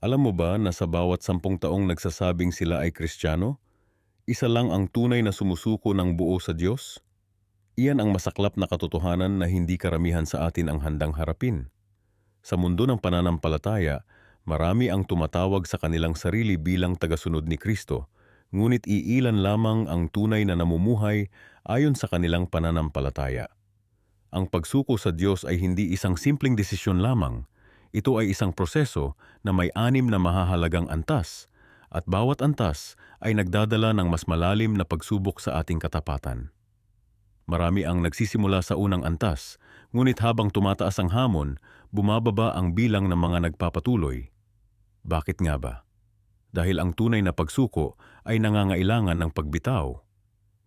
Alam mo ba na sa bawat 10 taong nagsasabing sila ay Kristiyano, isa lang ang tunay na sumusuko ng buo sa Diyos? Iyan ang masaklap na katotohanan na hindi karamihan sa atin ang handang harapin. Sa mundo ng pananampalataya, marami ang tumatawag sa kanilang sarili bilang tagasunod ni Kristo, ngunit iilan lamang ang tunay na namumuhay ayon sa kanilang pananampalataya. Ang pagsuko sa Diyos ay hindi isang simpleng desisyon lamang. Ito ay isang proseso na may 6 na mahahalagang antas, at bawat antas ay nagdadala ng mas malalim na pagsubok sa ating katapatan. Marami ang nagsisimula sa unang antas, ngunit habang tumataas ang hamon, bumababa ang bilang ng mga nagpapatuloy. Bakit nga ba? Dahil ang tunay na pagsuko ay nangangailangan ng pagbitaw.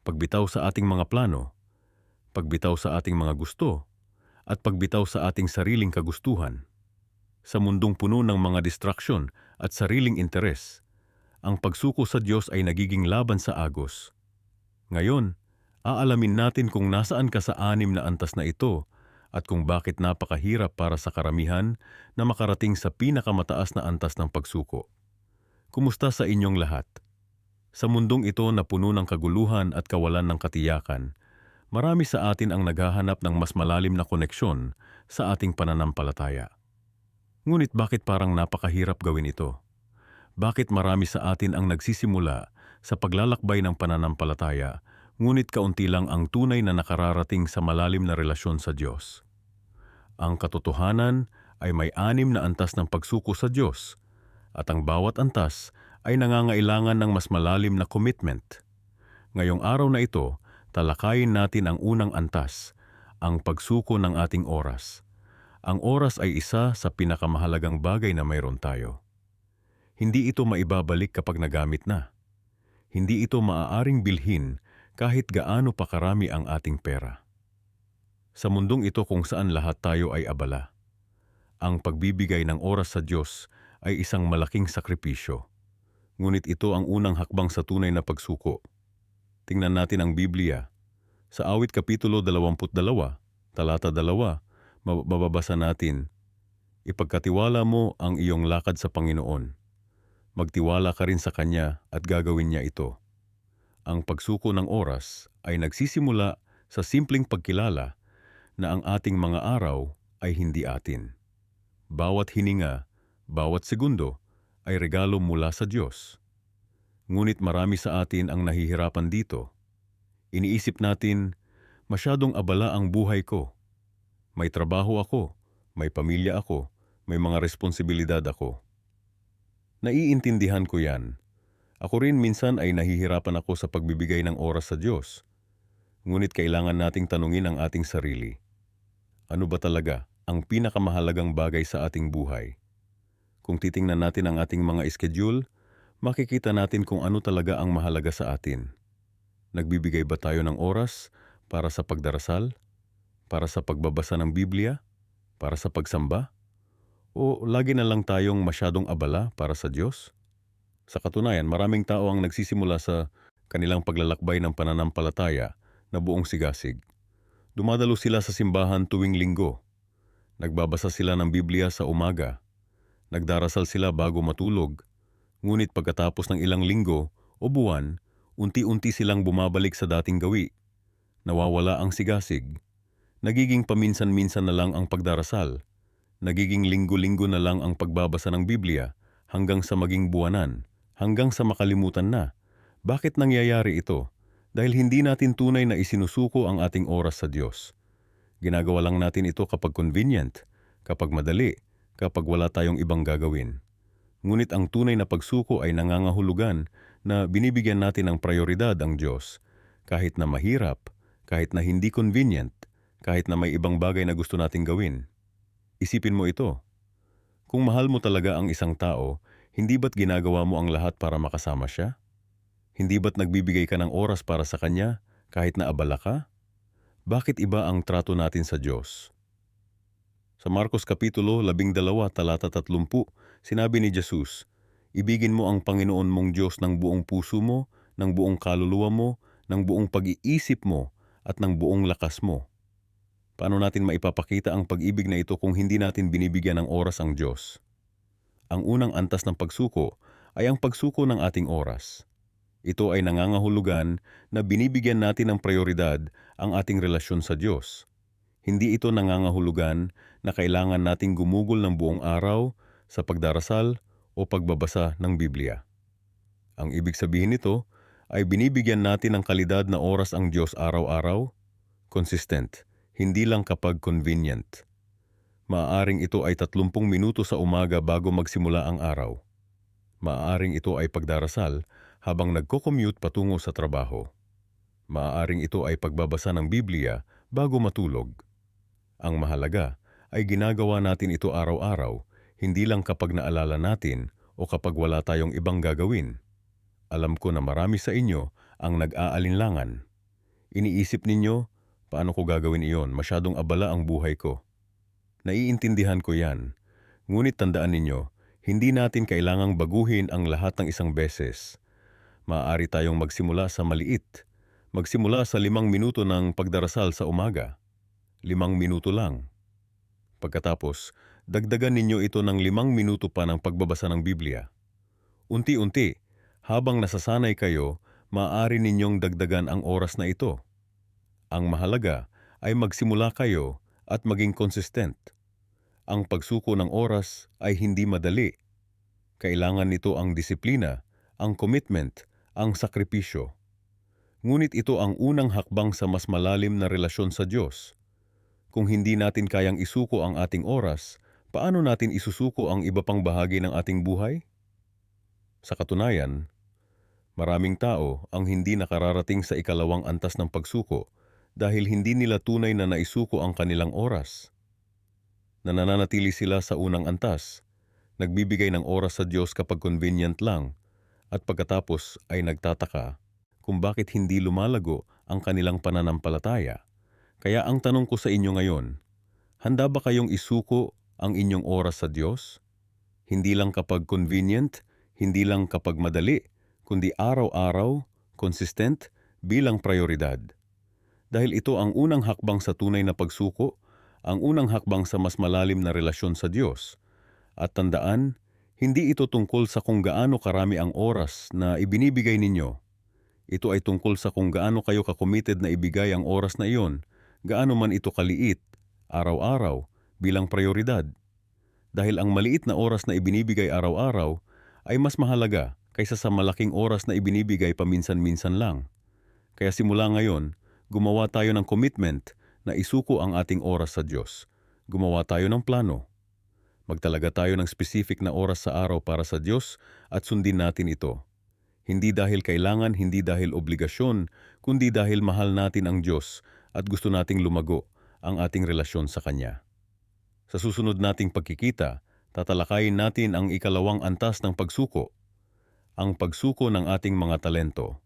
Pagbitaw sa ating mga plano, pagbitaw sa ating mga gusto, at pagbitaw sa ating sariling kagustuhan. Sa mundong puno ng mga distraksyon at sariling interes, ang pagsuko sa Diyos ay nagiging laban sa agos. Ngayon, aalamin natin kung nasaan ka sa 6 na antas na ito at kung bakit napakahirap para sa karamihan na makarating sa pinakamataas na antas ng pagsuko. Kumusta sa inyong lahat? Sa mundong ito na puno ng kaguluhan at kawalan ng katiyakan, marami sa atin ang naghahanap ng mas malalim na koneksyon sa ating pananampalataya. Ngunit bakit parang napakahirap gawin ito? Bakit marami sa atin ang nagsisimula sa paglalakbay ng pananampalataya, ngunit kaunti lang ang tunay na nakararating sa malalim na relasyon sa Diyos? Ang katotohanan ay may 6 na antas ng pagsuko sa Diyos, at ang bawat antas ay nangangailangan ng mas malalim na commitment. Ngayong araw na ito, talakayin natin ang unang antas, ang pagsuko ng ating oras. Ang oras ay isa sa pinakamahalagang bagay na mayroon tayo. Hindi ito maibabalik kapag nagamit na. Hindi ito maaaring bilhin kahit gaano pa karami ang ating pera. Sa mundong ito kung saan lahat tayo ay abala, ang pagbibigay ng oras sa Diyos ay isang malaking sakripisyo. Ngunit ito ang unang hakbang sa tunay na pagsuko. Tingnan natin ang Biblia. Sa Awit Kapitulo 22, talata 2, mababasa natin, "Ipagkatiwala mo ang iyong lakad sa Panginoon. Magtiwala ka rin sa Kanya at gagawin niya ito." Ang pagsuko ng oras ay nagsisimula sa simpleng pagkilala na ang ating mga araw ay hindi atin. Bawat hininga, bawat segundo ay regalo mula sa Diyos. Ngunit marami sa atin ang nahihirapan dito. Iniisip natin, masyadong abala ang buhay ko. May trabaho ako, may pamilya ako, may mga responsibilidad ako. Naiintindihan ko yan. Ako rin minsan ay nahihirapan ako sa pagbibigay ng oras sa Diyos. Ngunit kailangan nating tanungin ang ating sarili. Ano ba talaga ang pinakamahalagang bagay sa ating buhay? Kung titingnan natin ang ating mga schedule, makikita natin kung ano talaga ang mahalaga sa atin. Nagbibigay ba tayo ng oras para sa pagdarasal? Para sa pagbabasa ng Biblia? Para sa pagsamba? O lagi na lang tayong masyadong abala para sa Diyos? Sa katunayan, maraming tao ang nagsisimula sa kanilang paglalakbay ng pananampalataya na buong sigasig. Dumadalo sila sa simbahan tuwing linggo. Nagbabasa sila ng Biblia sa umaga. Nagdarasal sila bago matulog. Ngunit pagkatapos ng ilang linggo o buwan, unti-unti silang bumabalik sa dating gawi. Nawawala ang sigasig. Nagiging paminsan-minsan na lang ang pagdarasal. Nagiging linggo-linggo na lang ang pagbabasa ng Biblia hanggang sa maging buwanan, hanggang sa makalimutan na. Bakit nangyayari ito? Dahil hindi natin tunay na isinusuko ang ating oras sa Diyos. Ginagawa lang natin ito kapag convenient, kapag madali, kapag wala tayong ibang gagawin. Ngunit ang tunay na pagsuko ay nangangahulugan na binibigyan natin ng prioridad ang Diyos, kahit na mahirap, kahit na hindi convenient, kahit na may ibang bagay na gusto nating gawin. Isipin mo ito. Kung mahal mo talaga ang isang tao, hindi ba't ginagawa mo ang lahat para makasama siya? Hindi ba't nagbibigay ka ng oras para sa Kanya kahit na abala ka? Bakit iba ang trato natin sa Diyos? Sa Marcos Kapitulo 12, talata 30, sinabi ni Jesus, "Ibigin mo ang Panginoon mong Diyos ng buong puso mo, ng buong kaluluwa mo, ng buong pag-iisip mo, at ng buong lakas mo." Paano natin maipapakita ang pag-ibig na ito kung hindi natin binibigyan ng oras ang Diyos? Ang unang antas ng pagsuko ay ang pagsuko ng ating oras. Ito ay nangangahulugan na binibigyan natin ng prioridad ang ating relasyon sa Diyos. Hindi ito nangangahulugan na kailangan nating gumugol ng buong araw sa pagdarasal o pagbabasa ng Biblia. Ang ibig sabihin nito ay binibigyan natin ng kalidad na oras ang Diyos araw-araw, consistent, hindi lang kapag convenient. Maaaring ito ay 30 minuto sa umaga bago magsimula ang araw. Maaaring ito ay pagdarasal habang nagko-commute patungo sa trabaho. Maaaring ito ay pagbabasa ng Biblia bago matulog. Ang mahalaga ay ginagawa natin ito araw-araw, hindi lang kapag naalala natin o kapag wala tayong ibang gagawin. Alam ko na marami sa inyo ang nag-aalinlangan. Iniisip ninyo, paano ko gagawin iyon? Masyadong abala ang buhay ko. Naiintindihan ko yan. Ngunit tandaan ninyo, hindi natin kailangang baguhin ang lahat ng isang beses. Maaari tayong magsimula sa maliit. Magsimula sa 5 minuto ng pagdarasal sa umaga. 5 minuto lang. Pagkatapos, dagdagan ninyo ito ng 5 minuto pa ng pagbabasa ng Biblia. Unti-unti, habang nasasanay kayo, maaari ninyong dagdagan ang oras na ito. Ang mahalaga ay magsimula kayo at maging consistent. Ang pagsuko ng oras ay hindi madali. Kailangan nito ang disiplina, ang commitment, ang sakripisyo. Ngunit ito ang unang hakbang sa mas malalim na relasyon sa Diyos. Kung hindi natin kayang isuko ang ating oras, paano natin isusuko ang iba pang bahagi ng ating buhay? Sa katunayan, maraming tao ang hindi nakararating sa ikalawang antas ng pagsuko dahil hindi nila tunay na naisuko ang kanilang oras. Nananatili sila sa unang antas, nagbibigay ng oras sa Diyos kapag convenient lang, at pagkatapos ay nagtataka kung bakit hindi lumalago ang kanilang pananampalataya. Kaya ang tanong ko sa inyo ngayon, handa ba kayong isuko ang inyong oras sa Diyos? Hindi lang kapag convenient, hindi lang kapag madali, kundi araw-araw, consistent, bilang prioridad. Dahil ito ang unang hakbang sa tunay na pagsuko, ang unang hakbang sa mas malalim na relasyon sa Diyos. At tandaan, hindi ito tungkol sa kung gaano karami ang oras na ibinibigay ninyo. Ito ay tungkol sa kung gaano kayo ka-committed na ibigay ang oras na iyon, gaano man ito kaliit, araw-araw, bilang prioridad. Dahil ang maliit na oras na ibinibigay araw-araw ay mas mahalaga kaysa sa malaking oras na ibinibigay paminsan-minsan lang. Kaya simula ngayon, gumawa tayo ng commitment na isuko ang ating oras sa Diyos. Gumawa tayo ng plano. Magtalaga tayo ng specific na oras sa araw para sa Diyos at sundin natin ito. Hindi dahil kailangan, hindi dahil obligasyon, kundi dahil mahal natin ang Diyos at gusto nating lumago ang ating relasyon sa Kanya. Sa susunod nating pagkikita, tatalakayin natin ang ikalawang antas ng pagsuko, ang pagsuko ng ating mga talento.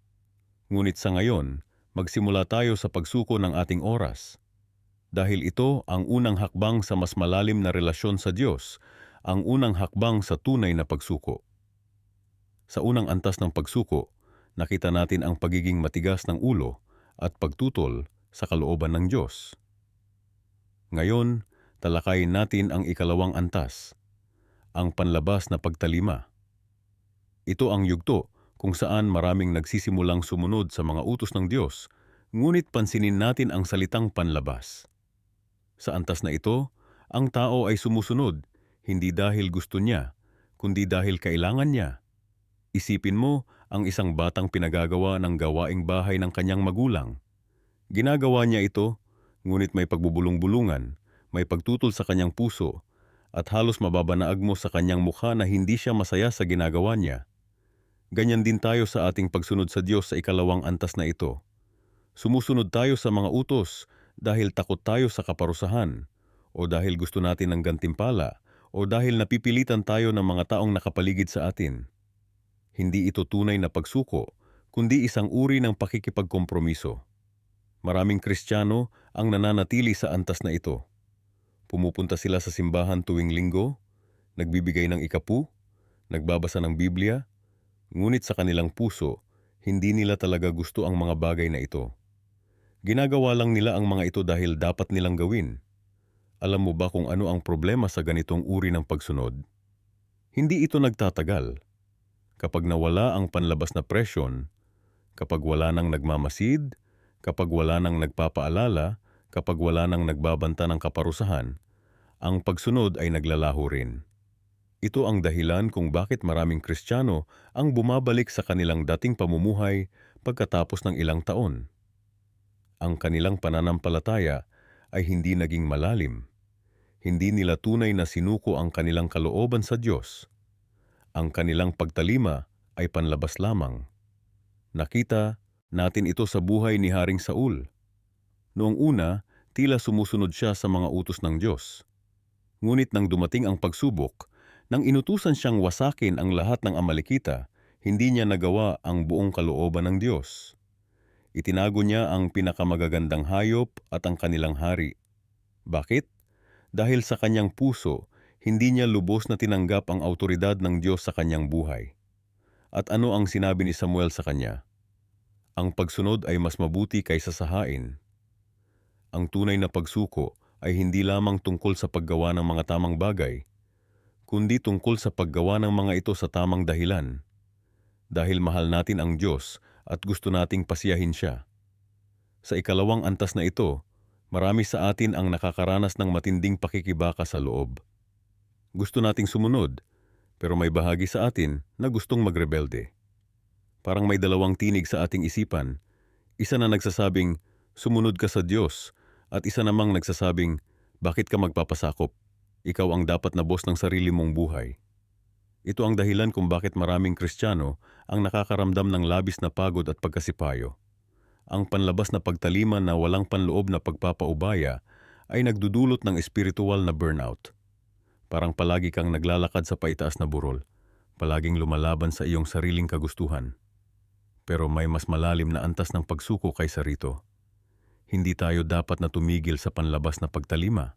Ngunit sa ngayon, magsimula tayo sa pagsuko ng ating oras. Dahil ito ang unang hakbang sa mas malalim na relasyon sa Diyos, ang unang hakbang sa tunay na pagsuko. Sa unang antas ng pagsuko, nakita natin ang pagiging matigas ng ulo at pagtutol sa kalooban ng Diyos. Ngayon, talakayin natin ang ikalawang antas, ang panlabas na pagtalima. Ito ang yugto kung saan maraming nagsisimulang sumunod sa mga utos ng Diyos, ngunit pansinin natin ang salitang panlabas. Sa antas na ito, ang tao ay sumusunod, hindi dahil gusto niya, kundi dahil kailangan niya. Isipin mo ang isang batang pinagagawa ng gawaing bahay ng kanyang magulang. Ginagawa niya ito, ngunit may pagbubulong-bulungan, may pagtutol sa kanyang puso, at halos mababanaag mo sa kanyang mukha na hindi siya masaya sa ginagawa niya. Ganyan din tayo sa ating pagsunod sa Diyos sa ikalawang antas na ito. Sumusunod tayo sa mga utos dahil takot tayo sa kaparusahan, o dahil gusto natin ng gantimpala, o dahil napipilitan tayo ng mga taong nakapaligid sa atin. Hindi ito tunay na pagsuko, kundi isang uri ng pakikipagkompromiso. Maraming Kristiyano ang nananatili sa antas na ito. Pumupunta sila sa simbahan tuwing linggo, nagbibigay ng ikapu, nagbabasa ng Biblia, ngunit sa kanilang puso, hindi nila talaga gusto ang mga bagay na ito. Ginagawa lang nila ang mga ito dahil dapat nilang gawin. Alam mo ba kung ano ang problema sa ganitong uri ng pagsunod? Hindi ito nagtatagal. Kapag nawala ang panlabas na presyon, kapag wala nang nagmamasid, kapag wala nang nagpapaalala, kapag wala nang nagbabanta ng kaparusahan, ang pagsunod ay naglalaho rin. Ito ang dahilan kung bakit maraming Kristiyano ang bumabalik sa kanilang dating pamumuhay pagkatapos ng ilang taon. Ang kanilang pananampalataya ay hindi naging malalim. Hindi nila tunay na sinuko ang kanilang kalooban sa Diyos. Ang kanilang pagtalima ay panlabas lamang. Nakita natin ito sa buhay ni Haring Saul. Noong una, tila sumusunod siya sa mga utos ng Diyos. Ngunit nang dumating ang pagsubok, nang inutusan siyang wasakin ang lahat ng Amalekita, hindi niya nagawa ang buong kalooban ng Diyos. Itinago niya ang pinakamagagandang hayop at ang kanilang hari. Bakit? Dahil sa kanyang puso, hindi niya lubos na tinanggap ang autoridad ng Diyos sa kanyang buhay. At ano ang sinabi ni Samuel sa kanya? Ang pagsunod ay mas mabuti kaysa sa hain. Ang tunay na pagsuko ay hindi lamang tungkol sa paggawa ng mga tamang bagay, kundi tungkol sa paggawa ng mga ito sa tamang dahilan. Dahil mahal natin ang Diyos at gusto nating pasiyahin siya. Sa ikalawang antas na ito, marami sa atin ang nakakaranas ng matinding pakikibaka sa loob. Gusto nating sumunod, pero may bahagi sa atin na gustong magrebelde. Parang may dalawang tinig sa ating isipan, isa na nagsasabing, sumunod ka sa Diyos, at isa namang nagsasabing, bakit ka magpapasakop? Ikaw ang dapat na boss ng sarili mong buhay. Ito ang dahilan kung bakit maraming Kristiyano ang nakakaramdam ng labis na pagod at pagkasipayo. Ang panlabas na pagtalima na walang panloob na pagpapaubaya ay nagdudulot ng espiritual na burnout. Parang palagi kang naglalakad sa paitaas na burol, palaging lumalaban sa iyong sariling kagustuhan. Pero may mas malalim na antas ng pagsuko kaysa rito. Hindi tayo dapat na tumigil sa panlabas na pagtalima.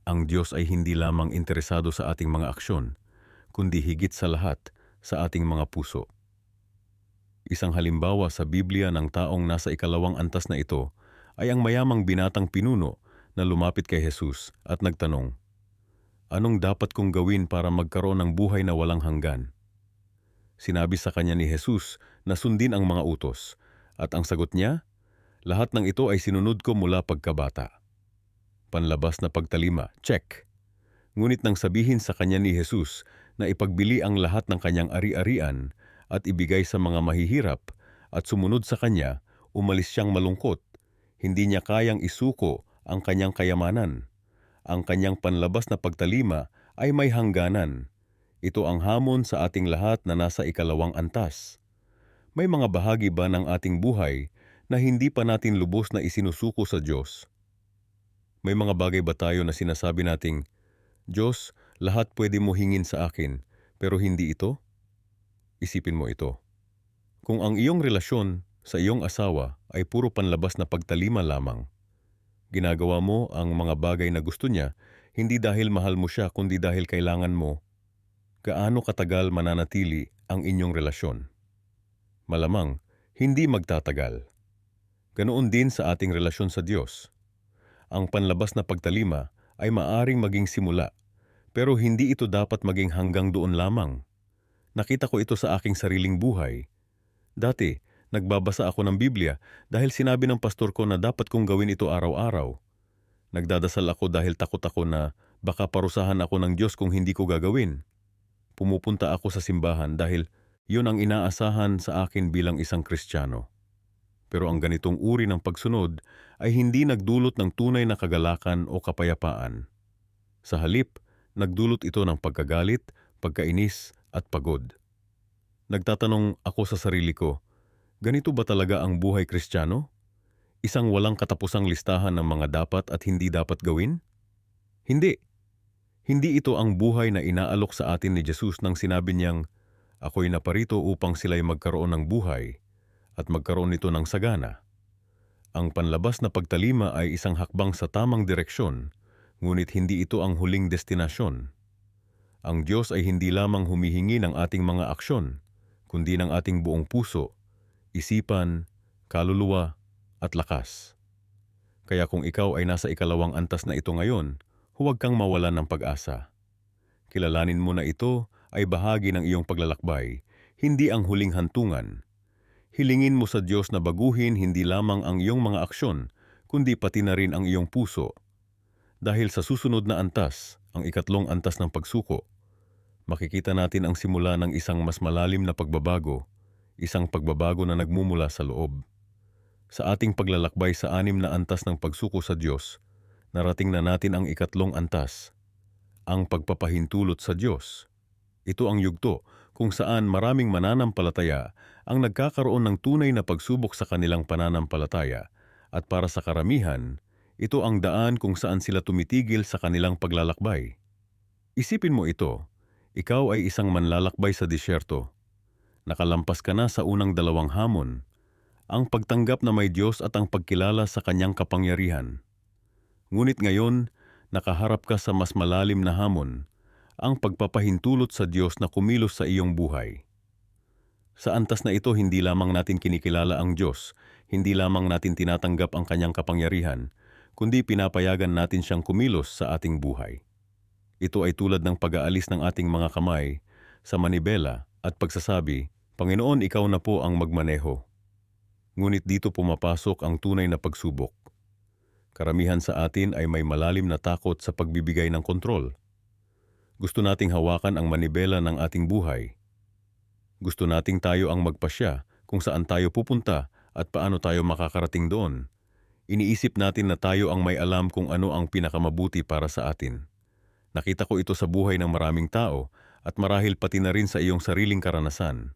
Ang Diyos ay hindi lamang interesado sa ating mga aksyon, kundi higit sa lahat sa ating mga puso. Isang halimbawa sa Biblia ng taong nasa ikalawang antas na ito ay ang mayamang binatang pinuno na lumapit kay Jesus at nagtanong, anong dapat kong gawin para magkaroon ng buhay na walang hanggan? Sinabi sa kanya ni Jesus na sundin ang mga utos, at ang sagot niya, lahat ng ito ay sinunod ko mula pagkabata. Panlabas na pagtalima, check. Ngunit nang sabihin sa kanya ni Jesus na ipagbili ang lahat ng kanyang ari-arian at ibigay sa mga mahihirap at sumunod sa kanya, umalis siyang malungkot. Hindi niya kayang isuko ang kanyang kayamanan. Ang kanyang panlabas na pagtalima ay may hangganan. Ito ang hamon sa ating lahat na nasa ikalawang antas. May mga bahagi ba ng ating buhay na hindi pa natin lubos na isinusuko sa Diyos? May mga bagay ba tayo na sinasabi nating, Diyos, lahat pwede mo hingin sa akin, pero hindi ito? Isipin mo ito. Kung ang iyong relasyon sa iyong asawa ay puro panlabas na pagtalima lamang, ginagawa mo ang mga bagay na gusto niya, hindi dahil mahal mo siya kundi dahil kailangan mo, gaano katagal mananatili ang inyong relasyon? Malamang, hindi magtatagal. Ganoon din sa ating relasyon sa Diyos. Ang panlabas na pagtalima ay maaring maging simula, pero hindi ito dapat maging hanggang doon lamang. Nakita ko ito sa aking sariling buhay. Dati, nagbabasa ako ng Biblia dahil sinabi ng pastor ko na dapat kong gawin ito araw-araw. Nagdadasal ako dahil takot ako na baka parusahan ako ng Diyos kung hindi ko gagawin. Pumupunta ako sa simbahan dahil yun ang inaasahan sa akin bilang isang Kristiyano. Pero ang ganitong uri ng pagsunod ay hindi nagdulot ng tunay na kagalakan o kapayapaan. Sa halip, nagdulot ito ng pagkagalit, pagkainis at pagod. Nagtatanong ako sa sarili ko, ganito ba talaga ang buhay Kristiyano? Isang walang katapusang listahan ng mga dapat at hindi dapat gawin? Hindi. Hindi ito ang buhay na inaalok sa atin ni Jesus nang sinabi niyang, ako'y naparito upang sila'y magkaroon ng buhay at magkaroon nito ng sagana. Ang panlabas na pagtalima ay isang hakbang sa tamang direksyon, ngunit hindi ito ang huling destinasyon. Ang Diyos ay hindi lamang humihingi ng ating mga aksyon, kundi ng ating buong puso, isipan, kaluluwa, at lakas. Kaya kung ikaw ay nasa ikalawang antas na ito ngayon, huwag kang mawalan ng pag-asa. Kilalanin mo na ito ay bahagi ng iyong paglalakbay, hindi ang huling hantungan. Hilingin mo sa Diyos na baguhin hindi lamang ang iyong mga aksyon, kundi pati na rin ang iyong puso. Dahil sa susunod na antas, ang ikatlong antas ng pagsuko, makikita natin ang simula ng isang mas malalim na pagbabago, isang pagbabago na nagmumula sa loob. Sa ating paglalakbay sa 6 na antas ng pagsuko sa Diyos, narating na natin ang ikatlong antas, ang pagpapahintulot sa Diyos. Ito ang yugto kung saan maraming mananampalataya ang nagkakaroon ng tunay na pagsubok sa kanilang pananampalataya at para sa karamihan, ito ang daan kung saan sila tumitigil sa kanilang paglalakbay. Isipin mo ito, ikaw ay isang manlalakbay sa disyerto. Nakalampas ka na sa unang 2 hamon, ang pagtanggap na may Diyos at ang pagkilala sa Kanyang kapangyarihan. Ngunit ngayon, nakaharap ka sa mas malalim na hamon, ang pagpapahintulot sa Diyos na kumilos sa iyong buhay. Sa antas na ito, hindi lamang natin kinikilala ang Diyos, hindi lamang natin tinatanggap ang Kanyang kapangyarihan, kundi pinapayagan natin siyang kumilos sa ating buhay. Ito ay tulad ng pag-aalis ng ating mga kamay sa manibela at pagsasabi, Panginoon, ikaw na po ang magmaneho. Ngunit dito pumapasok ang tunay na pagsubok. Karamihan sa atin ay may malalim na takot sa pagbibigay ng kontrol. Gusto nating hawakan ang manibela ng ating buhay. Gusto nating tayo ang magpasya kung saan tayo pupunta at paano tayo makakarating doon. Iniisip natin na tayo ang may alam kung ano ang pinakamabuti para sa atin. Nakita ko ito sa buhay ng maraming tao at marahil pati na rin sa iyong sariling karanasan.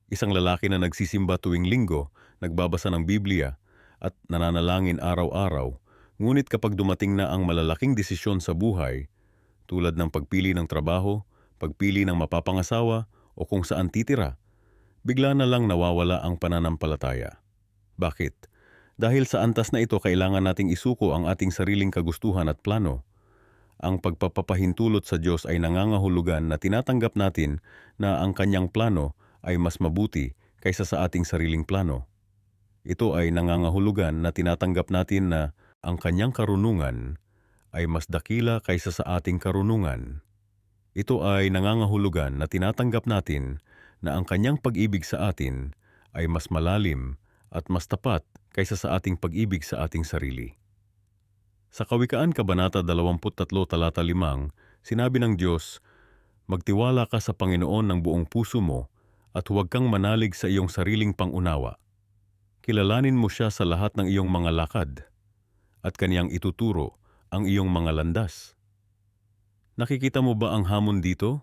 Isang lalaki na nagsisimba tuwing linggo, nagbabasa ng Biblia at nananalangin araw-araw, ngunit kapag dumating na ang malalaking desisyon sa buhay, tulad ng pagpili ng trabaho, pagpili ng mapapangasawa o kung saan titira, bigla na lang nawawala ang pananampalataya. Bakit? Dahil sa antas na ito kailangan nating isuko ang ating sariling kagustuhan at plano. Ang pagpapahintulot sa Diyos ay nangangahulugan na tinatanggap natin na ang Kanyang plano ay mas mabuti kaysa sa ating sariling plano. Ito ay nangangahulugan na tinatanggap natin na ang Kanyang karunungan ay mas dakila kaysa sa ating karunungan. Ito ay nangangahulugan na tinatanggap natin na ang Kanyang pag-ibig sa atin ay mas malalim at mas tapat kaysa sa ating pag-ibig sa ating sarili. Sa Kawikaan Kabanata 23, talata 5, sinabi ng Diyos, Magtiwala ka sa Panginoon ng buong puso mo at huwag kang manalig sa iyong sariling pangunawa. Kilalanin mo siya sa lahat ng iyong mga lakad at Kaniyang ituturo ang iyong mga landas. Nakikita mo ba ang hamon dito?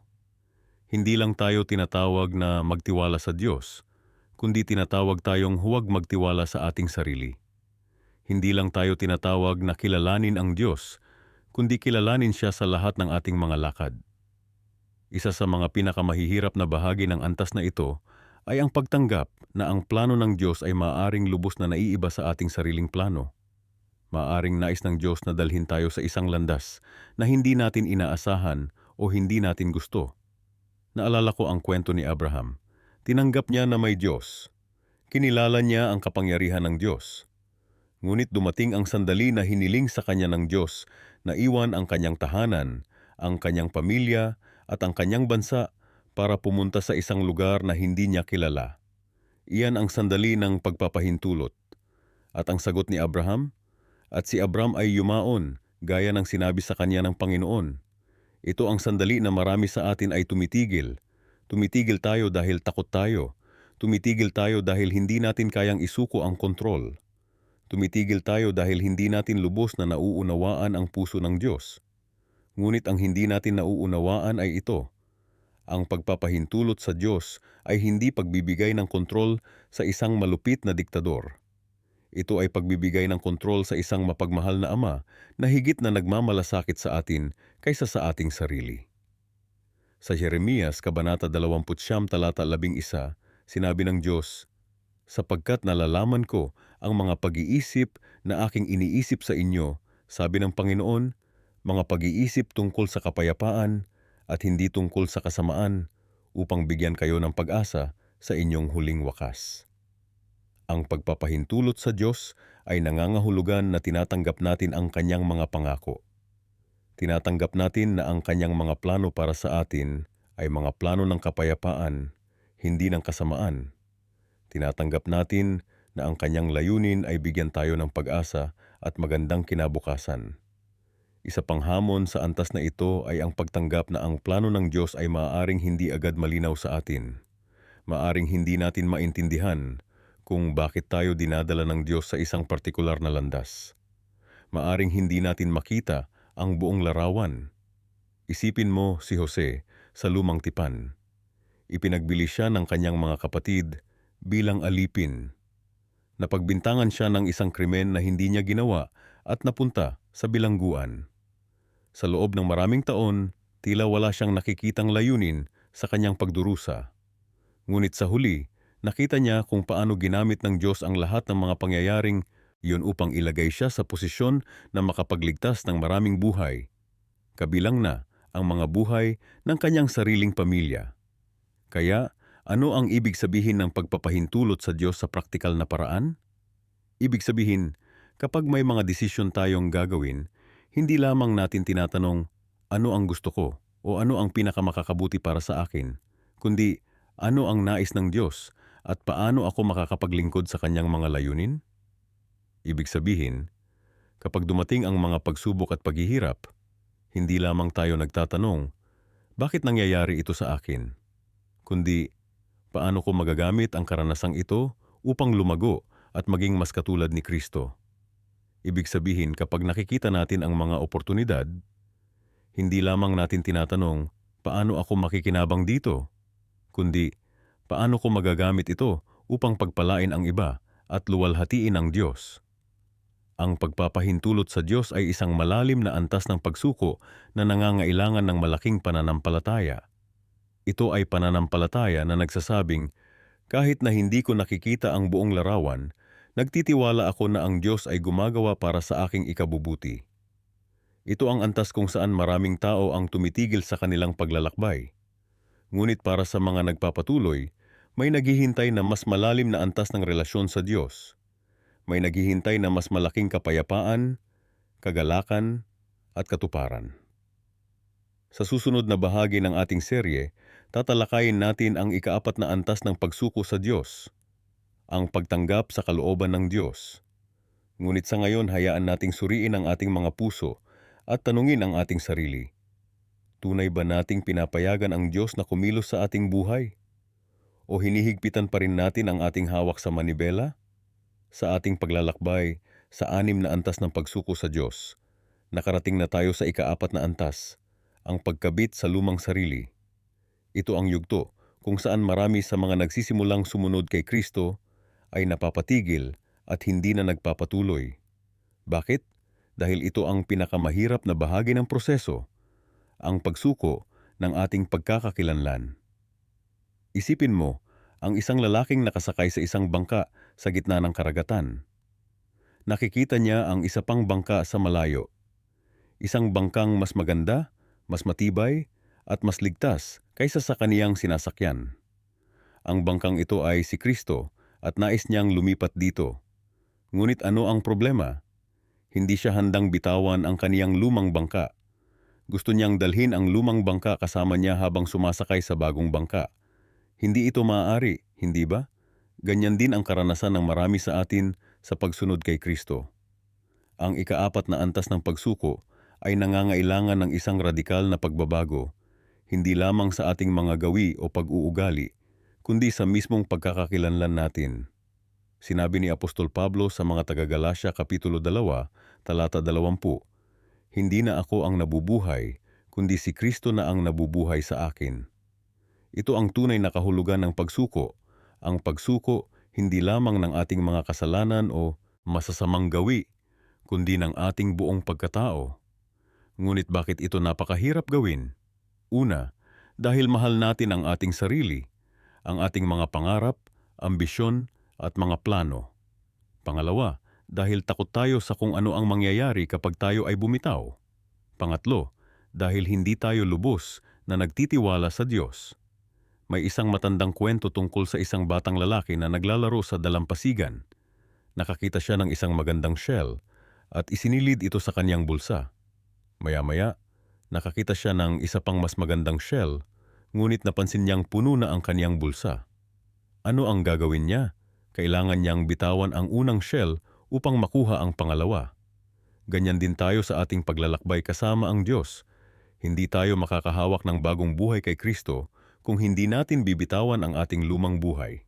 Hindi lang tayo tinatawag na magtiwala sa Diyos, kundi tinatawag tayong huwag magtiwala sa ating sarili. Hindi lang tayo tinatawag na kilalanin ang Diyos, kundi kilalanin siya sa lahat ng ating mga lakad. Isa sa mga pinakamahihirap na bahagi ng antas na ito ay ang pagtanggap na ang plano ng Diyos ay maaaring lubos na naiiba sa ating sariling plano. Maaaring nais ng Diyos na dalhin tayo sa isang landas na hindi natin inaasahan o hindi natin gusto. Naalala ko ang kwento ni Abraham. Tinanggap niya na may Diyos. Kinilala niya ang kapangyarihan ng Diyos. Ngunit dumating ang sandali na hiniling sa kanya ng Diyos na iwan ang kanyang tahanan, ang kanyang pamilya at ang kanyang bansa para pumunta sa isang lugar na hindi niya kilala. Iyan ang sandali ng pagpapahintulot. At ang sagot ni Abraham? At si Abram ay yumaon, gaya ng sinabi sa kanya ng Panginoon. Ito ang sandali na marami sa atin ay tumitigil. Tumitigil tayo dahil takot tayo. Tumitigil tayo dahil hindi natin kayang isuko ang kontrol. Tumitigil tayo dahil hindi natin lubos na nauunawaan ang puso ng Diyos. Ngunit ang hindi natin nauunawaan ay ito. Ang pagpapahintulot sa Diyos ay hindi pagbibigay ng kontrol sa isang malupit na diktador. Ito ay pagbibigay ng kontrol sa isang mapagmahal na Ama na higit na nagmamalasakit sa atin kaysa sa ating sarili. Sa Jeremias, Kabanata 20, talata 11, sinabi ng Diyos, Sapagkat nalalaman ko ang mga pag-iisip na aking iniisip sa inyo, sabi ng Panginoon, mga pag-iisip tungkol sa kapayapaan at hindi tungkol sa kasamaan upang bigyan kayo ng pag-asa sa inyong huling wakas. Ang pagpapahintulot sa Diyos ay nangangahulugan na tinatanggap natin ang Kanyang mga pangako. Tinatanggap natin na ang Kanyang mga plano para sa atin ay mga plano ng kapayapaan, hindi ng kasamaan. Tinatanggap natin na ang kanyang layunin ay bigyan tayo ng pag-asa at magandang kinabukasan. Isa pang hamon sa antas na ito ay ang pagtanggap na ang plano ng Diyos ay maaaring hindi agad malinaw sa atin. Maaaring hindi natin maintindihan kung bakit tayo dinadala ng Diyos sa isang partikular na landas. Maaaring hindi natin makita ang buong larawan. Isipin mo si Jose sa lumang tipan. Ipinagbili siya ng kanyang mga kapatid bilang alipin. Napagbintangan siya ng isang krimen na hindi niya ginawa at napunta sa bilangguan. Sa loob ng maraming taon, tila wala siyang nakikitang layunin sa kanyang pagdurusa. Ngunit sa huli, nakita niya kung paano ginamit ng Diyos ang lahat ng mga pangyayaring iyon upang ilagay siya sa posisyon na makapagligtas ng maraming buhay. Kabilang na ang mga buhay ng kanyang sariling pamilya. Kaya, ano ang ibig sabihin ng pagpapahintulot sa Diyos sa praktikal na paraan? Ibig sabihin, kapag may mga desisyon tayong gagawin, hindi lamang natin tinatanong, ano ang gusto ko o ano ang pinakamakakabuti para sa akin, kundi ano ang nais ng Diyos at paano ako makakapaglingkod sa kanyang mga layunin? Ibig sabihin, kapag dumating ang mga pagsubok at paghihirap, hindi lamang tayo nagtatanong, bakit nangyayari ito sa akin? Kundi, paano ko magagamit ang karanasang ito upang lumago at maging mas katulad ni Kristo? Ibig sabihin, kapag nakikita natin ang mga oportunidad, hindi lamang natin tinatanong, paano ako makikinabang dito? Kundi, paano ko magagamit ito upang pagpalain ang iba at luwalhatiin ang Diyos? Ang pagpapahintulot sa Diyos ay isang malalim na antas ng pagsuko na nangangailangan ng malaking pananampalataya. Ito ay pananampalataya na nagsasabing, kahit na hindi ko nakikita ang buong larawan, nagtitiwala ako na ang Diyos ay gumagawa para sa aking ikabubuti. Ito ang antas kung saan maraming tao ang tumitigil sa kanilang paglalakbay. Ngunit para sa mga nagpapatuloy, may naghihintay na mas malalim na antas ng relasyon sa Diyos. May naghihintay na mas malaking kapayapaan, kagalakan, at katuparan. Sa susunod na bahagi ng ating serye, tatalakayin natin ang ikaapat na antas ng pagsuko sa Diyos, ang pagtanggap sa kalooban ng Diyos. Ngunit sa ngayon, hayaan nating suriin ang ating mga puso at tanungin ang ating sarili. Tunay ba nating pinapayagan ang Diyos na kumilos sa ating buhay? O hinihigpitan pa rin natin ang ating hawak sa manibela? Sa ating paglalakbay sa 6 na antas ng pagsuko sa Diyos, nakarating na tayo sa ikaapat na antas, ang pagkabit sa lumang sarili. Ito ang yugto kung saan marami sa mga nagsisimulang sumunod kay Kristo ay napapatigil at hindi na nagpapatuloy. Bakit? Dahil ito ang pinakamahirap na bahagi ng proseso, ang pagsuko ng ating pagkakakilanlan. Isipin mo, ang isang lalaking nakasakay sa isang bangka sa gitna ng karagatan. Nakikita niya ang isa pang bangka sa malayo. Isang bangkang mas maganda, mas matibay, at mas ligtas kaysa sa kaniyang sinasakyan. Ang bangkang ito ay si Kristo at nais niyang lumipat dito. Ngunit ano ang problema? Hindi siya handang bitawan ang kaniyang lumang bangka. Gusto niyang dalhin ang lumang bangka kasama niya habang sumasakay sa bagong bangka. Hindi ito maaari, hindi ba? Ganyan din ang karanasan ng marami sa atin sa pagsunod kay Kristo. Ang ikaapat na antas ng pagsuko ay nangangailangan ng isang radikal na pagbabago, hindi lamang sa ating mga gawi o pag-uugali, kundi sa mismong pagkakakilanlan natin. Sinabi ni Apostol Pablo sa mga taga-Galacia Kapitulo 2, talata 20, "Hindi na ako ang nabubuhay, kundi si Kristo na ang nabubuhay sa akin." Ito ang tunay na kahulugan ng pagsuko. Ang pagsuko hindi lamang ng ating mga kasalanan o masasamang gawi, kundi ng ating buong pagkatao. Ngunit bakit ito napakahirap gawin? Una, dahil mahal natin ang ating sarili, ang ating mga pangarap, ambisyon, at mga plano. Pangalawa, dahil takot tayo sa kung ano ang mangyayari kapag tayo ay bumitaw. Pangatlo, dahil hindi tayo lubos na nagtitiwala sa Diyos. May isang matandang kwento tungkol sa isang batang lalaki na naglalaro sa dalampasigan. Nakakita siya ng isang magandang shell at isinilid ito sa kanyang bulsa. Maya-maya, nakakita siya ng isa pang mas magandang shell, Ngunit napansin niyang puno na ang kaniyang bulsa. Ano ang gagawin niya? Kailangan niyang bitawan ang unang shell upang makuha ang pangalawa. Ganyan din tayo sa ating paglalakbay kasama ang Diyos. Hindi tayo makakahawak ng bagong buhay kay Kristo kung hindi natin bibitawan ang ating lumang buhay.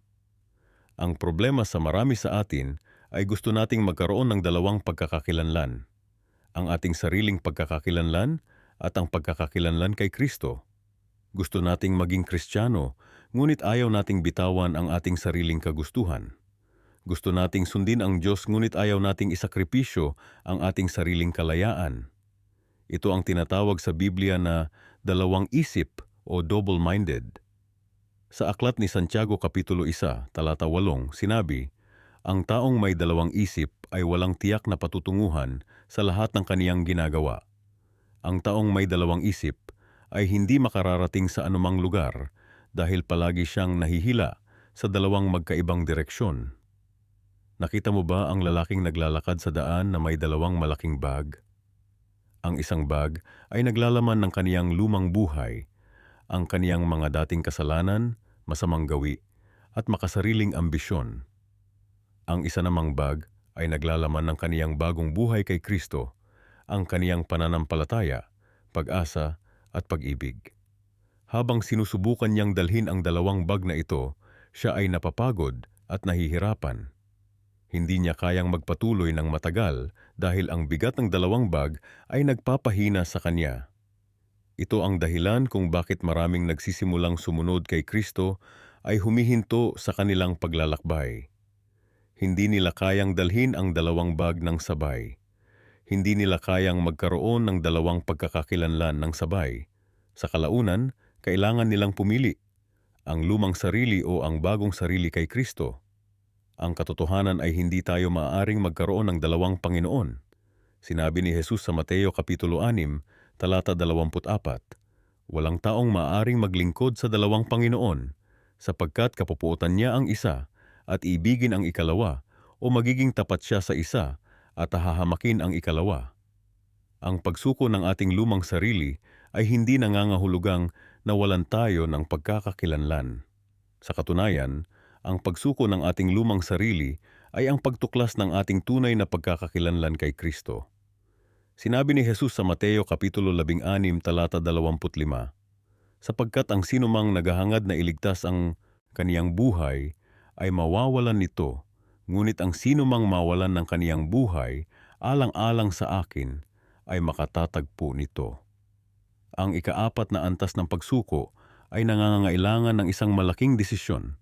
Ang problema sa marami sa atin ay gusto nating magkaroon ng dalawang pagkakakilanlan. Ang ating sariling pagkakakilanlan at ang pagkakakilanlan kay Kristo. Gusto nating maging Kristiyano, ngunit ayaw nating bitawan ang ating sariling kagustuhan. Gusto nating sundin ang Diyos, ngunit ayaw nating isakripisyo ang ating sariling kalayaan. Ito ang tinatawag sa Biblia na dalawang isip o double-minded. Sa aklat ni Santiago Kapitulo 1, talata 8, sinabi, "Ang taong may dalawang isip ay walang tiyak na patutunguhan sa lahat ng kaniyang ginagawa. Ang taong may dalawang isip ay hindi makararating sa anumang lugar dahil palagi siyang nahihila sa dalawang magkaibang direksyon." Nakita mo ba ang lalaking naglalakad sa daan na may dalawang malaking bag? Ang isang bag ay naglalaman ng kaniyang lumang buhay, ang kaniyang mga dating kasalanan, masamang gawi, at makasariling ambisyon. Ang isa namang bag ay naglalaman ng kaniyang bagong buhay kay Kristo, ang kaniyang pananampalataya, pag-asa, at pag-ibig. Habang sinusubukan niyang dalhin ang dalawang bag na ito, siya ay napapagod at nahihirapan. Hindi niya kayang magpatuloy ng matagal dahil ang bigat ng dalawang bag ay nagpapahina sa kanya. Ito ang dahilan kung bakit maraming nagsisimulang sumunod kay Kristo ay humihinto sa kanilang paglalakbay. Hindi nila kayang dalhin ang dalawang bag ng sabay. Hindi nila kayang magkaroon ng dalawang pagkakakilanlan ng sabay. Sa kalaunan, kailangan nilang pumili, ang lumang sarili o ang bagong sarili kay Kristo. Ang katotohanan ay hindi tayo maaaring magkaroon ng dalawang Panginoon. Sinabi ni Jesus sa Mateo Kapitulo 6, talata 24, "Walang taong maaaring maglingkod sa dalawang Panginoon, sapagkat kapupuotan niya ang isa at ibigin ang ikalawa, o magiging tapat siya sa isa at hahamakin ang ikalawa." Ang pagsuko ng ating lumang sarili ay hindi nangangahulugang nawalan tayo ng pagkakakilanlan. Sa katunayan, ang pagsuko ng ating lumang sarili ay ang pagtuklas ng ating tunay na pagkakakilanlan kay Kristo. Sinabi ni Jesus sa Mateo Kapitulo 16, talata 25, "Sapagkat ang sinumang naghahangad na iligtas ang kaniyang buhay ay mawawalan nito, ngunit ang sinumang mawalan ng kaniyang buhay alang-alang sa akin ay makatatagpo nito." Ang ikaapat na antas ng pagsuko ay nangangailangan ng isang malaking desisyon.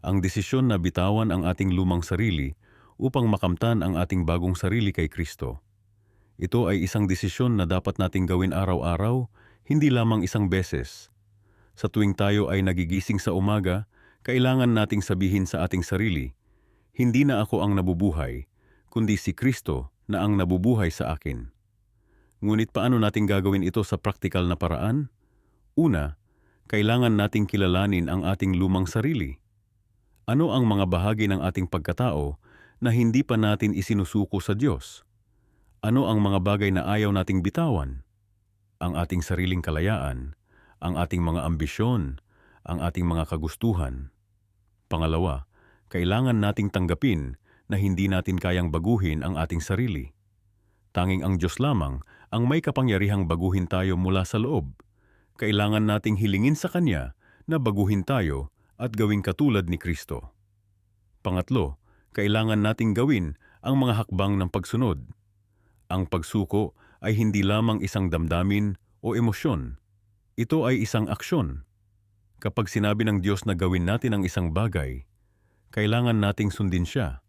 Ang desisyon na bitawan ang ating lumang sarili upang makamtan ang ating bagong sarili kay Kristo. Ito ay isang desisyon na dapat nating gawin araw-araw, hindi lamang isang beses. Sa tuwing tayo ay nagigising sa umaga, kailangan nating sabihin sa ating sarili, "Hindi na ako ang nabubuhay, kundi si Kristo na ang nabubuhay sa akin." Ngunit paano natin gagawin ito sa praktikal na paraan? Una, kailangan nating kilalanin ang ating lumang sarili. Ano ang mga bahagi ng ating pagkatao na hindi pa natin isinusuko sa Diyos? Ano ang mga bagay na ayaw nating bitawan? Ang ating sariling kalayaan, ang ating mga ambisyon, ang ating mga kagustuhan. Pangalawa, kailangan nating tanggapin na hindi natin kayang baguhin ang ating sarili. Tanging ang Diyos lamang ang may kapangyarihang baguhin tayo mula sa loob. Kailangan nating hilingin sa Kanya na baguhin tayo at gawing katulad ni Kristo. Pangatlo, kailangan nating gawin ang mga hakbang ng pagsunod. Ang pagsuko ay hindi lamang isang damdamin o emosyon. Ito ay isang aksyon. Kapag sinabi ng Diyos na gawin natin ang isang bagay, kailangan nating sundin siya,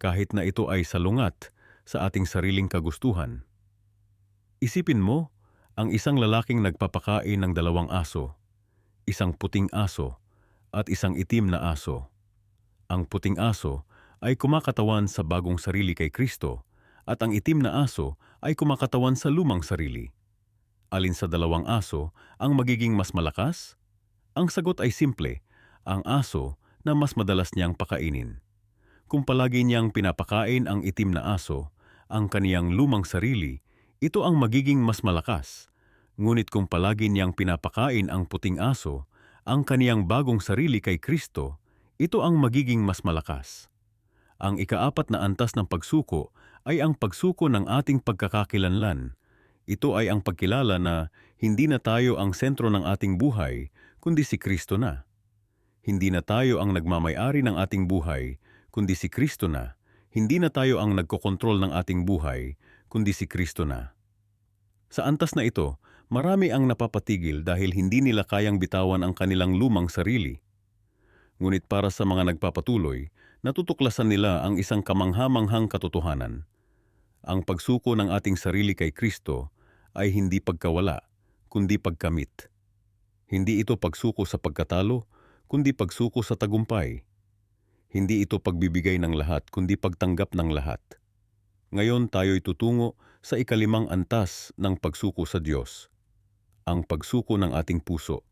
kahit na ito ay salungat sa ating sariling kagustuhan. Isipin mo, ang isang lalaking nagpapakain ng dalawang aso, isang puting aso at isang itim na aso. Ang puting aso ay kumakatawan sa bagong sarili kay Kristo at ang itim na aso ay kumakatawan sa lumang sarili. Alin sa dalawang aso ang magiging mas malakas? Ang sagot ay simple, ang aso na mas madalas niyang pakainin. Kung palagi niyang pinapakain ang itim na aso, ang kaniyang lumang sarili, ito ang magiging mas malakas. Ngunit kung palagi niyang pinapakain ang puting aso, ang kaniyang bagong sarili kay Kristo, ito ang magiging mas malakas. Ang ikaapat na antas ng pagsuko ay ang pagsuko ng ating pagkakakilanlan. Ito ay ang pagkilala na hindi na tayo ang sentro ng ating buhay, kundi si Kristo na. Hindi na tayo ang nagmamay-ari ng ating buhay, kundi si Kristo na. Hindi na tayo ang nagkokontrol ng ating buhay, kundi si Kristo na. Sa antas na ito, marami ang napapatigil dahil hindi nila kayang bitawan ang kanilang lumang sarili. Ngunit para sa mga nagpapatuloy, natutuklasan nila ang isang kamangha-manghang katotohanan. Ang pagsuko ng ating sarili kay Kristo ay hindi pagkawala, kundi pagkamit. Hindi ito pagsuko sa pagkatalo, kundi pagsuko sa tagumpay. Hindi ito pagbibigay ng lahat, kundi pagtanggap ng lahat. Ngayon tayo'y tutungo sa ikalimang antas ng pagsuko sa Diyos, ang pagsuko ng ating puso.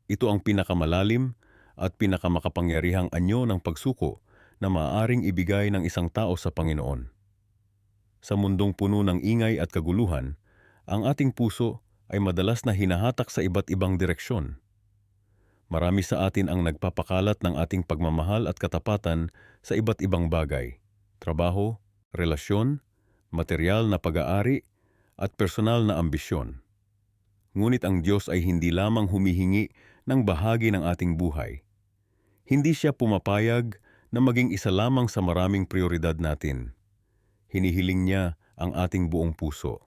Ito ang pinakamalalim at pinakamakapangyarihang anyo ng pagsuko na maaaring ibigay ng isang tao sa Panginoon. Sa mundong puno ng ingay at kaguluhan, ang ating puso ay madalas na hinahatak sa iba't ibang direksyon. Marami sa atin ang nagpapakalat ng ating pagmamahal at katapatan sa iba't ibang bagay, trabaho, relasyon, material na pag-aari, at personal na ambisyon. Ngunit ang Diyos ay hindi lamang humihingi ng bahagi ng ating buhay. Hindi siya pumapayag na maging isa lamang sa maraming prioridad natin. Hinihiling niya ang ating buong puso.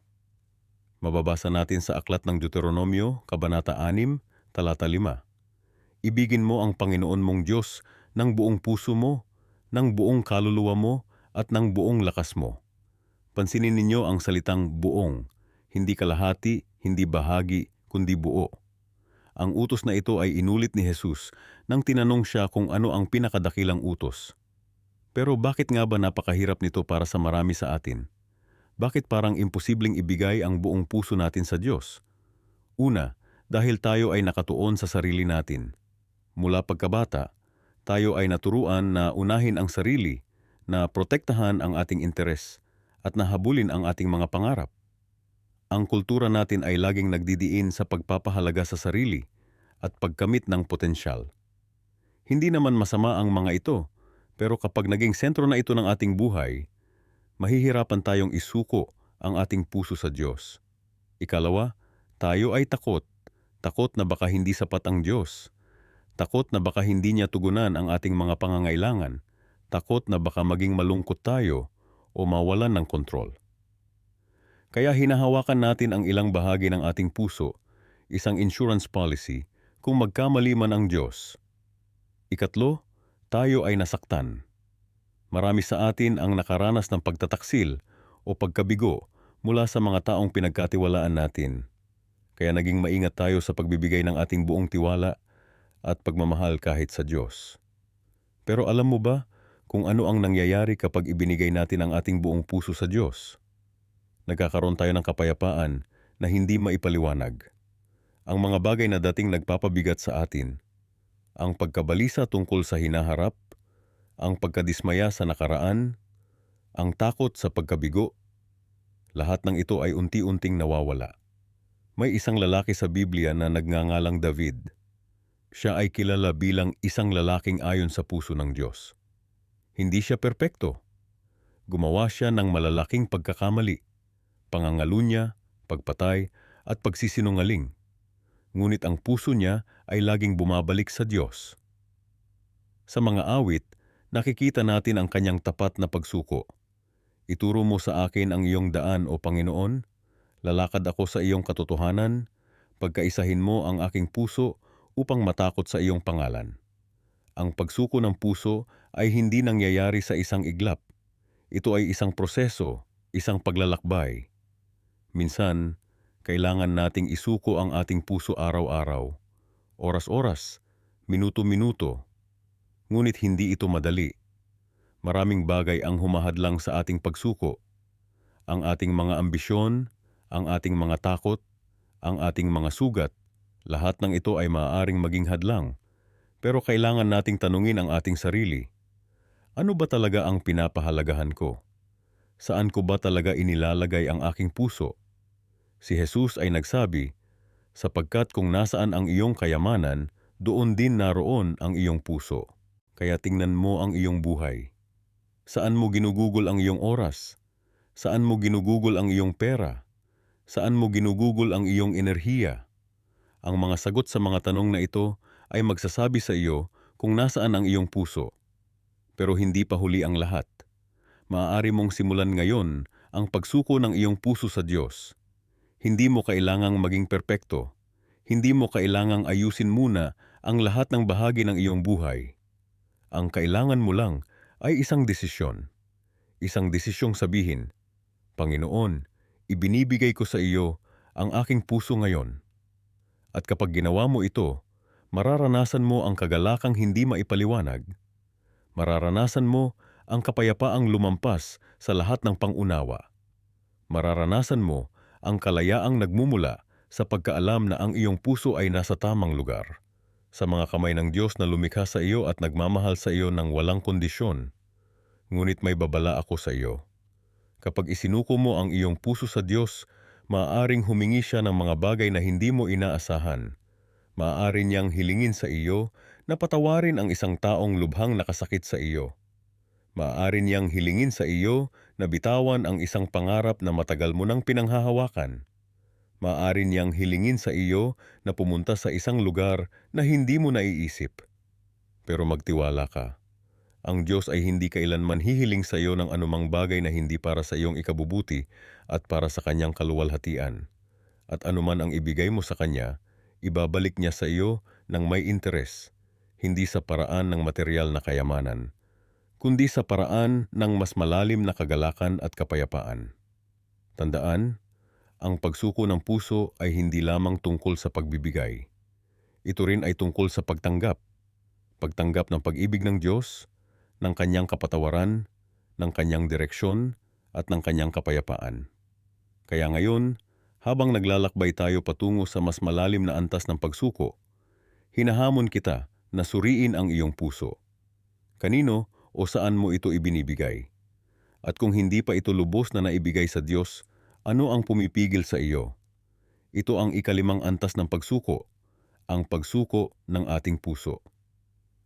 Mababasa natin sa aklat ng Deuteronomio, Kabanata 6, Talata 5. Ibigin mo ang Panginoon mong Diyos ng buong puso mo, ng buong kaluluwa mo, at ng buong lakas mo. Pansinin ninyo ang salitang buong, hindi kalahati, hindi bahagi, kundi buo. Ang utos na ito ay inulit ni Jesus nang tinanong siya kung ano ang pinakadakilang utos. Pero bakit nga ba napakahirap nito para sa marami sa atin? Bakit parang imposibleng ibigay ang buong puso natin sa Diyos? Una, dahil tayo ay nakatuon sa sarili natin. Mula pagkabata, tayo ay naturuan na unahin ang sarili, na protektahan ang ating interes, at nahabulin ang ating mga pangarap. Ang kultura natin ay laging nagdidiin sa pagpapahalaga sa sarili at pagkamit ng potensyal. Hindi naman masama ang mga ito, pero kapag naging sentro na ito ng ating buhay, mahihirapan tayong isuko ang ating puso sa Diyos. Ikalawa, tayo ay takot. Takot na baka hindi sapat ang Diyos. Takot na baka hindi niya tugunan ang ating mga pangangailangan. Takot na baka maging malungkot tayo o mawalan ng kontrol. Kaya hinahawakan natin ang ilang bahagi ng ating puso, isang insurance policy, kung magkamali man ang Diyos. Ikatlo, tayo ay nasaktan. Marami sa atin ang nakaranas ng pagtataksil o pagkabigo mula sa mga taong pinagkatiwalaan natin. Kaya naging maingat tayo sa pagbibigay ng ating buong tiwala at pagmamahal kahit sa Diyos. Pero alam mo ba kung ano ang nangyayari kapag ibinigay natin ang ating buong puso sa Diyos? Nagkakaroon tayo ng kapayapaan na hindi maipaliwanag. Ang mga bagay na dating nagpapabigat sa atin, ang pagkabalisa tungkol sa hinaharap, ang pagkadismaya sa nakaraan, ang takot sa pagkabigo, lahat ng ito ay unti-unting nawawala. May isang lalaki sa Biblia na nagngangalang David. Siya ay kilala bilang isang lalaking ayon sa puso ng Diyos. Hindi siya perpekto. Gumawa siya ng malalaking pagkakamali, pangangalunya, pagpatay, at pagsisinungaling. Ngunit ang puso niya ay laging bumabalik sa Diyos. Sa mga awit, nakikita natin ang kanyang tapat na pagsuko. Ituro mo sa akin ang iyong daan, O Panginoon. Lalakad ako sa iyong katotohanan. Pagkaisahin mo ang aking puso upang matakot sa iyong pangalan. Ang pagsuko ng puso ay hindi nangyayari sa isang iglap. Ito ay isang proseso, isang paglalakbay. Minsan, kailangan nating isuko ang ating puso araw-araw, oras-oras, minuto-minuto. Ngunit hindi ito madali. Maraming bagay ang humahadlang sa ating pagsuko. Ang ating mga ambisyon, ang ating mga takot, ang ating mga sugat, lahat ng ito ay maaaring maging hadlang. Pero kailangan nating tanungin ang ating sarili. Ano ba talaga ang pinapahalagahan ko? Saan ko ba talaga inilalagay ang aking puso? Si Jesus ay nagsabi, sapagkat kung nasaan ang iyong kayamanan, doon din naroon ang iyong puso. Kaya tingnan mo ang iyong buhay. Saan mo ginugugol ang iyong oras? Saan mo ginugugol ang iyong pera? Saan mo ginugugol ang iyong enerhiya? Ang mga sagot sa mga tanong na ito ay magsasabi sa iyo kung nasaan ang iyong puso. Pero hindi pa huli ang lahat. Maaari mong simulan ngayon ang pagsuko ng iyong puso sa Diyos. Hindi mo kailangang maging perpekto. Hindi mo kailangang ayusin muna ang lahat ng bahagi ng iyong buhay. Ang kailangan mo lang ay isang desisyon. Isang desisyong sabihin, Panginoon, ibinibigay ko sa iyo ang aking puso ngayon. At kapag ginawa mo ito, mararanasan mo ang kagalakang hindi maipaliwanag. Mararanasan mo ang kapayapaang lumampas sa lahat ng pangunawa. Mararanasan mo ang kalayaang nagmumula sa pagkaalam na ang iyong puso ay nasa tamang lugar. Sa mga kamay ng Diyos na lumikha sa iyo at nagmamahal sa iyo ng walang kondisyon. Ngunit may babala ako sa iyo. Kapag isinuko mo ang iyong puso sa Diyos, maaaring humingi siya ng mga bagay na hindi mo inaasahan. Maaari niyang hilingin sa iyo na patawarin ang isang taong lubhang nakasakit sa iyo. Maaari niyang hilingin sa iyo na bitawan ang isang pangarap na matagal mo nang pinanghahawakan. Maaari niyang hilingin sa iyo na pumunta sa isang lugar na hindi mo naiisip. Pero magtiwala ka. Ang Diyos ay hindi kailanman hihiling sa iyo ng anumang bagay na hindi para sa iyong ikabubuti at para sa kanyang kaluwalhatian. At anuman ang ibigay mo sa kanya, ibabalik niya sa iyo ng may interes, hindi sa paraan ng material na kayamanan, kundi sa paraan ng mas malalim na kagalakan at kapayapaan. Tandaan, ang pagsuko ng puso ay hindi lamang tungkol sa pagbibigay. Ito rin ay tungkol sa pagtanggap. Pagtanggap ng pag-ibig ng Diyos, ng kanyang kapatawaran, ng kanyang direksyon, at ng kanyang kapayapaan. Kaya ngayon, habang naglalakbay tayo patungo sa mas malalim na antas ng pagsuko, hinahamon kita na suriin ang iyong puso. Kanino o saan mo ito ibinibigay? At kung hindi pa ito lubos na naibigay sa Diyos, ano ang pumipigil sa iyo? Ito ang ikalimang antas ng pagsuko, ang pagsuko ng ating puso.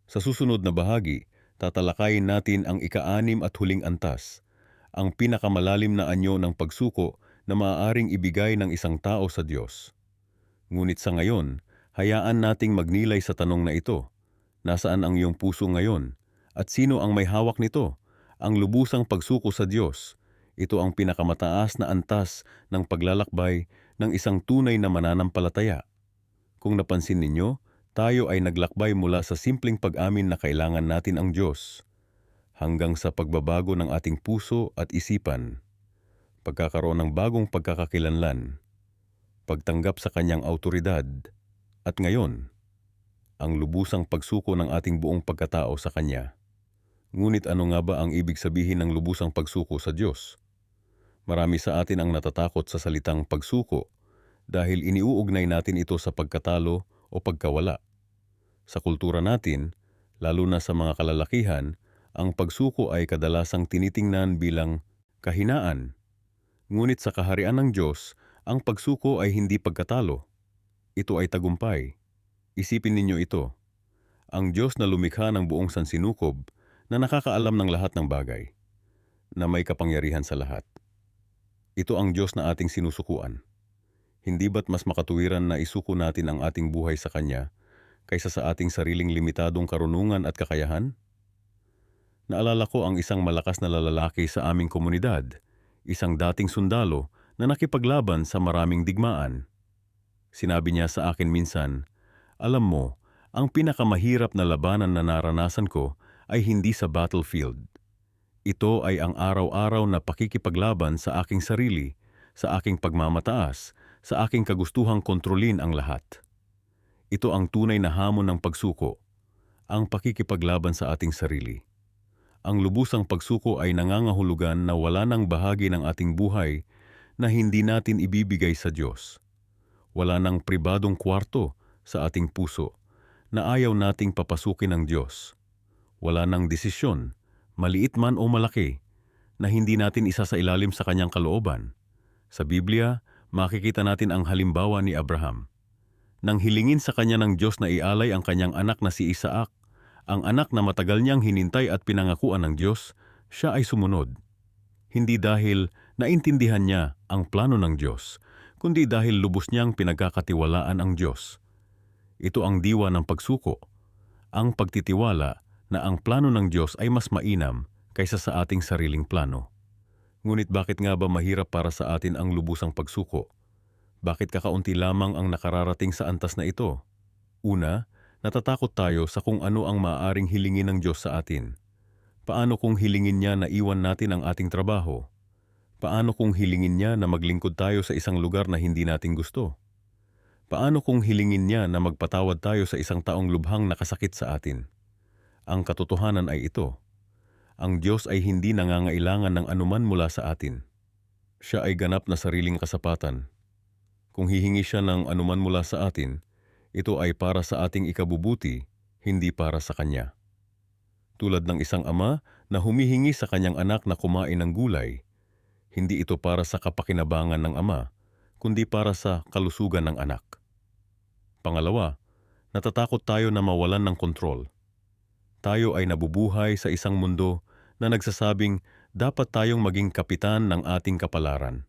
Sa susunod na bahagi, tatalakayin natin ang ika-6 at huling antas, ang pinakamalalim na anyo ng pagsuko na maaaring ibigay ng isang tao sa Diyos. Ngunit sa ngayon, hayaan nating magnilay sa tanong na ito. Nasaan ang iyong puso ngayon? At sino ang may hawak nito? Ang lubusang pagsuko sa Diyos. Ito ang pinakamataas na antas ng paglalakbay ng isang tunay na mananampalataya. Kung napansin ninyo, tayo ay naglakbay mula sa simpleng pag-amin na kailangan natin ang Diyos, hanggang sa pagbabago ng ating puso at isipan, pagkakaroon ng bagong pagkakakilanlan, pagtanggap sa kanyang awtoridad, at ngayon, ang lubusang pagsuko ng ating buong pagkatao sa Kanya. Ngunit ano nga ba ang ibig sabihin ng lubusang pagsuko sa Diyos? Marami sa atin ang natatakot sa salitang pagsuko dahil iniuugnay natin ito sa pagkatalo o pagkawala. Sa kultura natin, lalo na sa mga kalalakihan, ang pagsuko ay kadalasang tinitingnan bilang kahinaan. Ngunit sa kaharian ng Diyos, ang pagsuko ay hindi pagkatalo. Ito ay tagumpay. Isipin ninyo ito. Ang Diyos na lumikha ng buong sansinukob na nakakaalam ng lahat ng bagay, na may kapangyarihan sa lahat. Ito ang Diyos na ating sinusukuan. Hindi ba't mas makatuwiran na isuko natin ang ating buhay sa Kanya kaysa sa ating sariling limitadong karunungan at kakayahan? Naalala ko ang isang malakas na lalaki sa aming komunidad, isang dating sundalo na nakipaglaban sa maraming digmaan. Sinabi niya sa akin minsan, "Alam mo, ang pinakamahirap na labanan na naranasan ko ay hindi sa battlefield. Ito ay ang araw-araw na pakikipaglaban sa aking sarili, sa aking pagmamataas, sa aking kagustuhang kontrolin ang lahat." Ito ang tunay na hamon ng pagsuko, ang pakikipaglaban sa ating sarili. Ang lubusang pagsuko ay nangangahulugan na wala nang bahagi ng ating buhay na hindi natin ibibigay sa Diyos. Wala nang pribadong kwarto sa ating puso na ayaw nating papasukin ng Diyos. Wala nang desisyon, maliit man o malaki, na hindi natin isasailalim sa kanyang kalooban. Sa Biblia, makikita natin ang halimbawa ni Abraham. Nang hilingin sa kanya ng Diyos na ialay ang kanyang anak na si Isaac, ang anak na matagal niyang hinintay at pinangakuan ng Diyos, siya ay sumunod. Hindi dahil naintindihan niya ang plano ng Diyos, kundi dahil lubos niyang pinagkakatiwalaan ang Diyos. Ito ang diwa ng pagsuko, ang pagtitiwala na ang plano ng Diyos ay mas mainam kaysa sa ating sariling plano. Ngunit bakit nga ba mahirap para sa atin ang lubusang pagsuko? Bakit kakaunti lamang ang nakararating sa antas na ito? Una, natatakot tayo sa kung ano ang maaaring hilingin ng Diyos sa atin. Paano kung hilingin niya na iwan natin ang ating trabaho? Paano kung hilingin niya na maglingkod tayo sa isang lugar na hindi natin gusto? Paano kung hilingin niya na magpatawad tayo sa isang taong lubhang nakasakit sa atin? Ang katotohanan ay ito. Ang Diyos ay hindi nangangailangan ng anuman mula sa atin. Siya ay ganap na sariling kasapatan. Kung hihingi siya ng anuman mula sa atin, ito ay para sa ating ikabubuti, hindi para sa kanya. Tulad ng isang ama na humihingi sa kanyang anak na kumain ng gulay, hindi ito para sa kapakinabangan ng ama, kundi para sa kalusugan ng anak. Pangalawa, natatakot tayo na mawalan ng kontrol. Tayo ay nabubuhay sa isang mundo na nagsasabing dapat tayong maging kapitan ng ating kapalaran.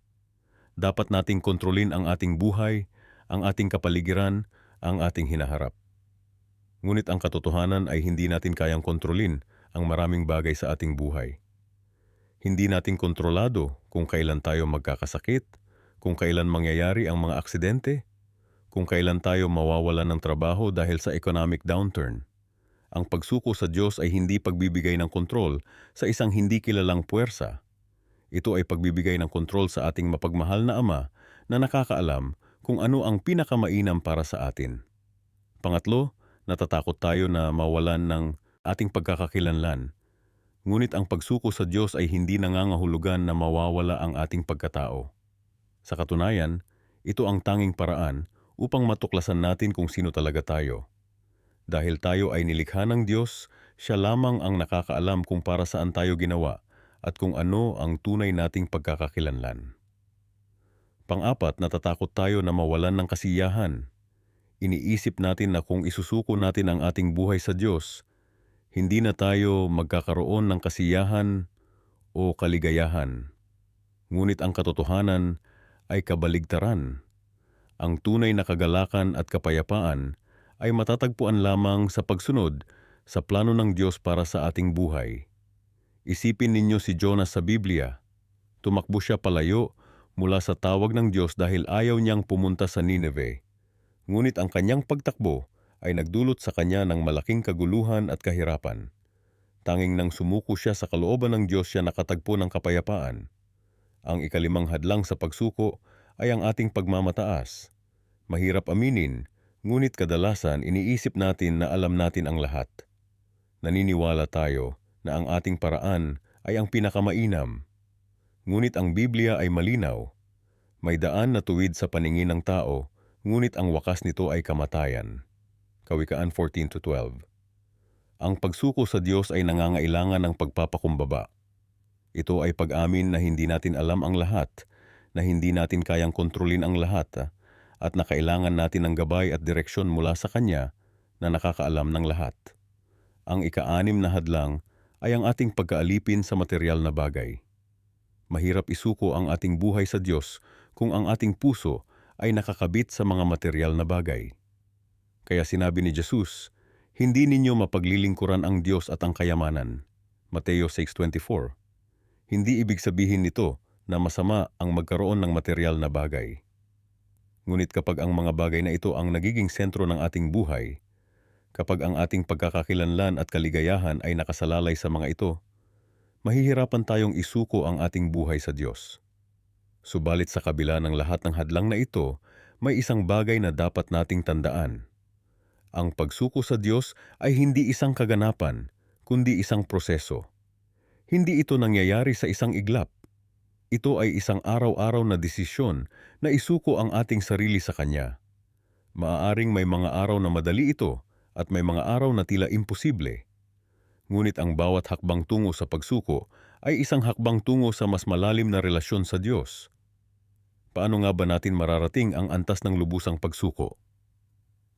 Dapat nating kontrolin ang ating buhay, ang ating kapaligiran, ang ating hinaharap. Ngunit ang katotohanan ay hindi natin kayang kontrolin ang maraming bagay sa ating buhay. Hindi natin kontrolado kung kailan tayo magkakasakit, kung kailan mangyayari ang mga aksidente, kung kailan tayo mawawalan ng trabaho dahil sa economic downturn. Ang pagsuko sa Diyos ay hindi pagbibigay ng kontrol sa isang hindi kilalang puwersa. Ito ay pagbibigay ng kontrol sa ating mapagmahal na Ama na nakakaalam kung ano ang pinakamainam para sa atin. Pangatlo, natatakot tayo na mawalan ng ating pagkakakilanlan. Ngunit ang pagsuko sa Diyos ay hindi nangangahulugan na mawawala ang ating pagkatao. Sa katunayan, ito ang tanging paraan upang matuklasan natin kung sino talaga tayo. Dahil tayo ay nilikha ng Diyos, siya lamang ang nakakaalam kung para saan tayo ginawa at kung ano ang tunay nating pagkakakilanlan. Pang-apat, natatakot tayo na mawalan ng kasiyahan. Iniisip natin na kung isusuko natin ang ating buhay sa Diyos, hindi na tayo magkakaroon ng kasiyahan o kaligayahan. Ngunit ang katotohanan ay kabaligtaran. Ang tunay na kagalakan at kapayapaan ay matatagpuan lamang sa pagsunod sa plano ng Diyos para sa ating buhay. Isipin ninyo si Jonas sa Biblia. Tumakbo siya palayo mula sa tawag ng Diyos dahil ayaw niyang pumunta sa Nineveh. Ngunit ang kanyang pagtakbo ay nagdulot sa kanya ng malaking kaguluhan at kahirapan. Tanging nang sumuko siya sa kalooban ng Diyos siya nakatagpo ng kapayapaan. Ang ikalimang hadlang sa pagsuko ay ang ating pagmamataas. Mahirap aminin, ngunit kadalasan iniisip natin na alam natin ang lahat. Naniniwala tayo na ang ating paraan ay ang pinakamainam. Ngunit ang Biblia ay malinaw. May daan na tuwid sa paningin ng tao, ngunit ang wakas nito ay kamatayan. Kawikaan 14-12. Ang pagsuko sa Diyos ay nangangailangan ng pagpapakumbaba. Ito ay pag-amin na hindi natin alam ang lahat, na hindi natin kayang kontrolin ang lahat, at na kailangan natin ng gabay at direksyon mula sa Kanya na nakakaalam ng lahat. Ang ika-6 na hadlang ay ang ating pagkaalipin sa material na bagay. Mahirap isuko ang ating buhay sa Diyos kung ang ating puso ay nakakabit sa mga material na bagay. Kaya sinabi ni Jesus, hindi ninyo mapaglilingkuran ang Diyos at ang kayamanan. Mateo 6:24. Hindi ibig sabihin nito na masama ang magkaroon ng material na bagay. Ngunit kapag ang mga bagay na ito ang nagiging sentro ng ating buhay, kapag ang ating pagkakakilanlan at kaligayahan ay nakasalalay sa mga ito, mahihirapan tayong isuko ang ating buhay sa Diyos. Subalit sa kabila ng lahat ng hadlang na ito, may isang bagay na dapat nating tandaan. Ang pagsuko sa Diyos ay hindi isang kaganapan, kundi isang proseso. Hindi ito nangyayari sa isang iglap. Ito ay isang araw-araw na desisyon na isuko ang ating sarili sa Kanya. Maaaring may mga araw na madali ito at may mga araw na tila imposible. Ngunit ang bawat hakbang tungo sa pagsuko ay isang hakbang tungo sa mas malalim na relasyon sa Diyos. Paano nga ba natin mararating ang antas ng lubusang pagsuko?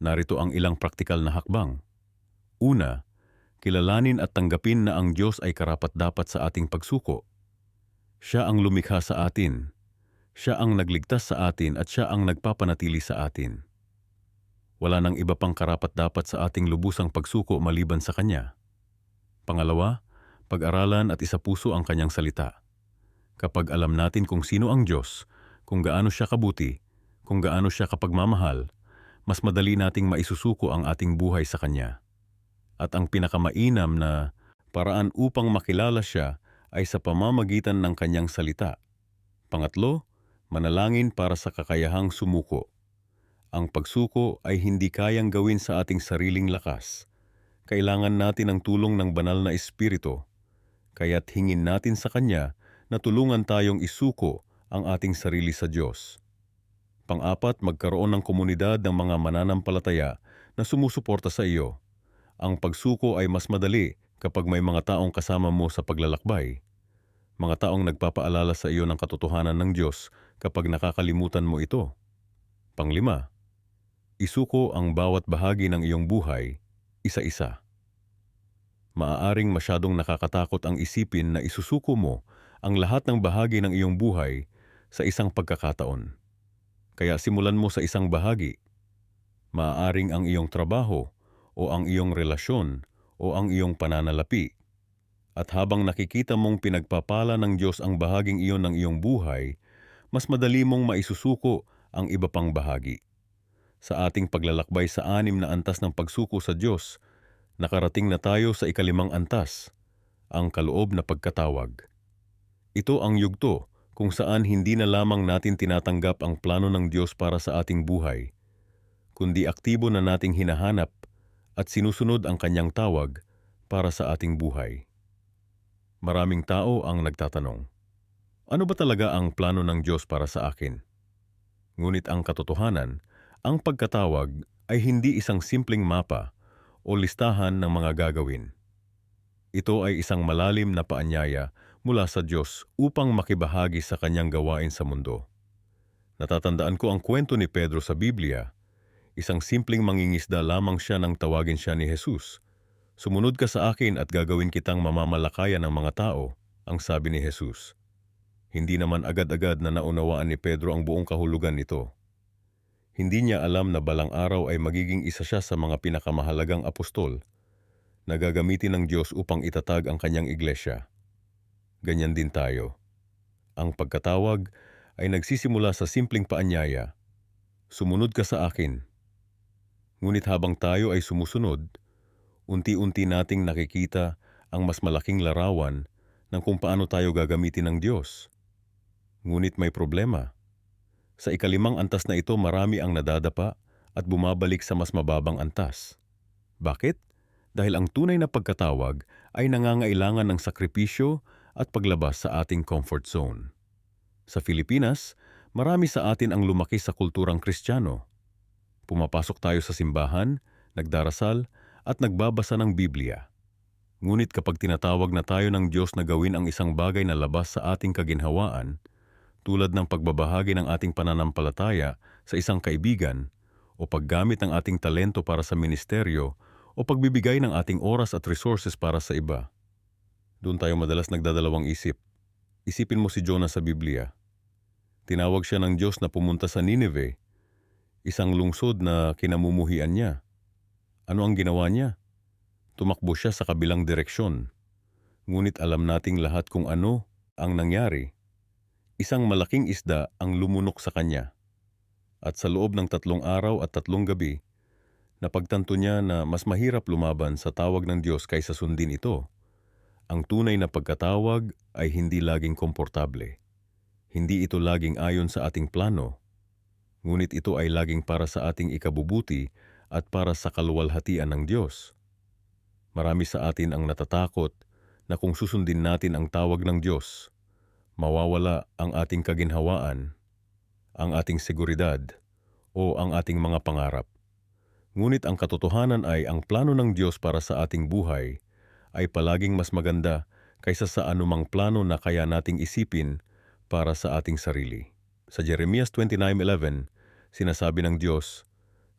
Narito ang ilang praktikal na hakbang. Una, kilalanin at tanggapin na ang Diyos ay karapat-dapat sa ating pagsuko. Siya ang lumikha sa atin. Siya ang nagligtas sa atin at siya ang nagpapanatili sa atin. Wala nang iba pang karapat-dapat sa ating lubusang pagsuko maliban sa Kanya. Pangalawa, pag-aralan at isapuso ang Kanyang salita. Kapag alam natin kung sino ang Diyos, kung gaano siya kabuti, kung gaano siya kapagmamahal, mas madali nating maisusuko ang ating buhay sa Kanya. At ang pinakamainam na paraan upang makilala siya ay sa pamamagitan ng Kanyang salita. Pangatlo, manalangin para sa kakayahang sumuko. Ang pagsuko ay hindi kayang gawin sa ating sariling lakas. Kailangan natin ang tulong ng banal na Espiritu, kaya't hingin natin sa Kanya na tulungan tayong isuko ang ating sarili sa Diyos. Pang-apat, magkaroon ng komunidad ng mga mananampalataya na sumusuporta sa iyo. Ang pagsuko ay mas madali kapag may mga taong kasama mo sa paglalakbay. Mga taong nagpapaalala sa iyo ng katotohanan ng Diyos kapag nakakalimutan mo ito. Panglima, isuko ang bawat bahagi ng iyong buhay, isa-isa. Maaaring masyadong nakakatakot ang isipin na isusuko mo ang lahat ng bahagi ng iyong buhay sa isang pagkakataon. Kaya simulan mo sa isang bahagi. Maaaring ang iyong trabaho o ang iyong relasyon o ang iyong pananalapi. At habang nakikita mong pinagpapala ng Diyos ang bahaging iyon ng iyong buhay, mas madali mong maisusuko ang iba pang bahagi. Sa ating paglalakbay sa 6 na antas ng pagsuko sa Diyos, nakarating na tayo sa 5 antas, ang kaloob na pagkatawag. Ito ang yugto kung saan hindi na lamang natin tinatanggap ang plano ng Diyos para sa ating buhay, kundi aktibo na nating hinahanap at sinusunod ang Kanyang tawag para sa ating buhay. Maraming tao ang nagtatanong, ano ba talaga ang plano ng Diyos para sa akin? Ngunit ang katotohanan, ang pagkatawag ay hindi isang simpleng mapa o listahan ng mga gagawin. Ito ay isang malalim na paanyaya mula sa Diyos upang makibahagi sa Kanyang gawain sa mundo. Natatandaan ko ang kwento ni Pedro sa Biblia. Isang simpleng mangingisda lamang siya nang tawagin siya ni Jesus. Sumunod ka sa akin at gagawin kitang mamamalakayan ng mga tao, ang sabi ni Jesus. Hindi naman agad-agad na naunawaan ni Pedro ang buong kahulugan nito. Hindi niya alam na balang araw ay magiging isa siya sa mga pinakamahalagang apostol na gagamitin ng Diyos upang itatag ang Kanyang iglesia. Ganyan din tayo. Ang pagkatawag ay nagsisimula sa simpleng paanyaya, sumunod ka sa akin. Ngunit habang tayo ay sumusunod, unti-unti nating nakikita ang mas malaking larawan ng kung paano tayo gagamitin ng Diyos. Ngunit may problema. Sa 5 antas na ito marami ang nadadapa at bumabalik sa mas mababang antas. Bakit? Dahil ang tunay na pagkatawag ay nangangailangan ng sakripisyo at paglabas sa ating comfort zone. Sa Pilipinas, marami sa atin ang lumaki sa kulturang Kristiyano. Pumapasok tayo sa simbahan, nagdarasal, at nagbabasa ng Biblia. Ngunit kapag tinatawag na tayo ng Diyos na gawin ang isang bagay na labas sa ating kaginhawaan, tulad ng pagbabahagi ng ating pananampalataya sa isang kaibigan o paggamit ng ating talento para sa ministeryo o pagbibigay ng ating oras at resources para sa iba, doon tayo madalas nagdadalawang isip. Isipin mo si Jonah sa Biblia. Tinawag siya ng Diyos na pumunta sa Nineveh, isang lungsod na kinamumuhian niya. Ano ang ginawa niya? Tumakbo siya sa kabilang direksyon. Ngunit alam nating lahat kung ano ang nangyari. Isang malaking isda ang lumunok sa kanya. At sa loob ng 3 araw at 3 gabi, napagtanto niya na mas mahirap lumaban sa tawag ng Diyos kaysa sundin ito. Ang tunay na pagkatawag ay hindi laging komportable. Hindi ito laging ayon sa ating plano. Ngunit ito ay laging para sa ating ikabubuti at para sa kaluwalhatian ng Diyos. Marami sa atin ang natatakot na kung susundin natin ang tawag ng Diyos, mawawala ang ating kaginhawaan, ang ating seguridad, o ang ating mga pangarap. Ngunit ang katotohanan ay ang plano ng Diyos para sa ating buhay ay palaging mas maganda kaysa sa anumang plano na kaya nating isipin para sa ating sarili. Sa Jeremias 29:11, sinasabi ng Diyos,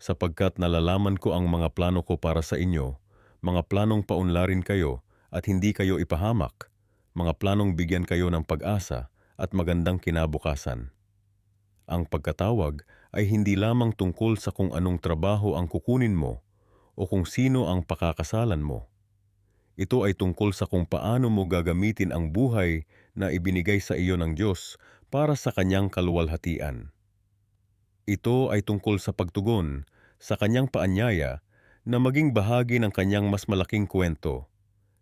sapagkat nalalaman ko ang mga plano ko para sa inyo, mga planong paunlarin kayo at hindi kayo ipahamak, mga planong bigyan kayo ng pag-asa at magandang kinabukasan. Ang pagkatawag ay hindi lamang tungkol sa kung anong trabaho ang kukunin mo o kung sino ang pakakasalan mo. Ito ay tungkol sa kung paano mo gagamitin ang buhay na ibinigay sa iyo ng Diyos para sa kanyang kaluwalhatian. Ito ay tungkol sa pagtugon sa kanyang paanyaya na maging bahagi ng kanyang mas malaking kwento.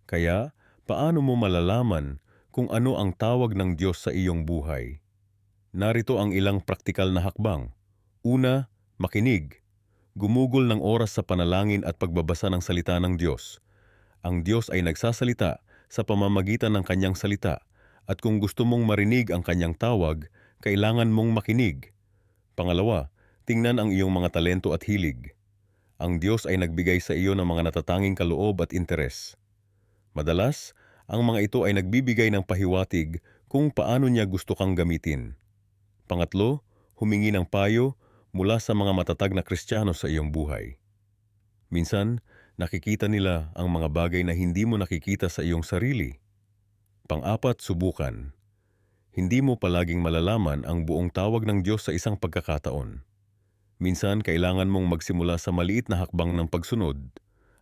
Kaya, paano mo malalaman kung ano ang tawag ng Diyos sa iyong buhay? Narito ang ilang praktikal na hakbang. Una, makinig. Gumugol ng oras sa panalangin at pagbabasa ng salita ng Diyos. Ang Diyos ay nagsasalita sa pamamagitan ng kanyang salita at kung gusto mong marinig ang kanyang tawag, kailangan mong makinig. Pangalawa, tingnan ang iyong mga talento at hilig. Ang Diyos ay nagbigay sa iyo ng mga natatanging kaloob at interes. Madalas, ang mga ito ay nagbibigay ng pahiwatig kung paano niya gusto kang gamitin. Pangatlo, humingi ng payo mula sa mga matatag na Kristiyano sa iyong buhay. Minsan, nakikita nila ang mga bagay na hindi mo nakikita sa iyong sarili. Pang-apat, subukan. Hindi mo palaging malalaman ang buong tawag ng Diyos sa isang pagkakataon. Minsan, kailangan mong magsimula sa maliit na hakbang ng pagsunod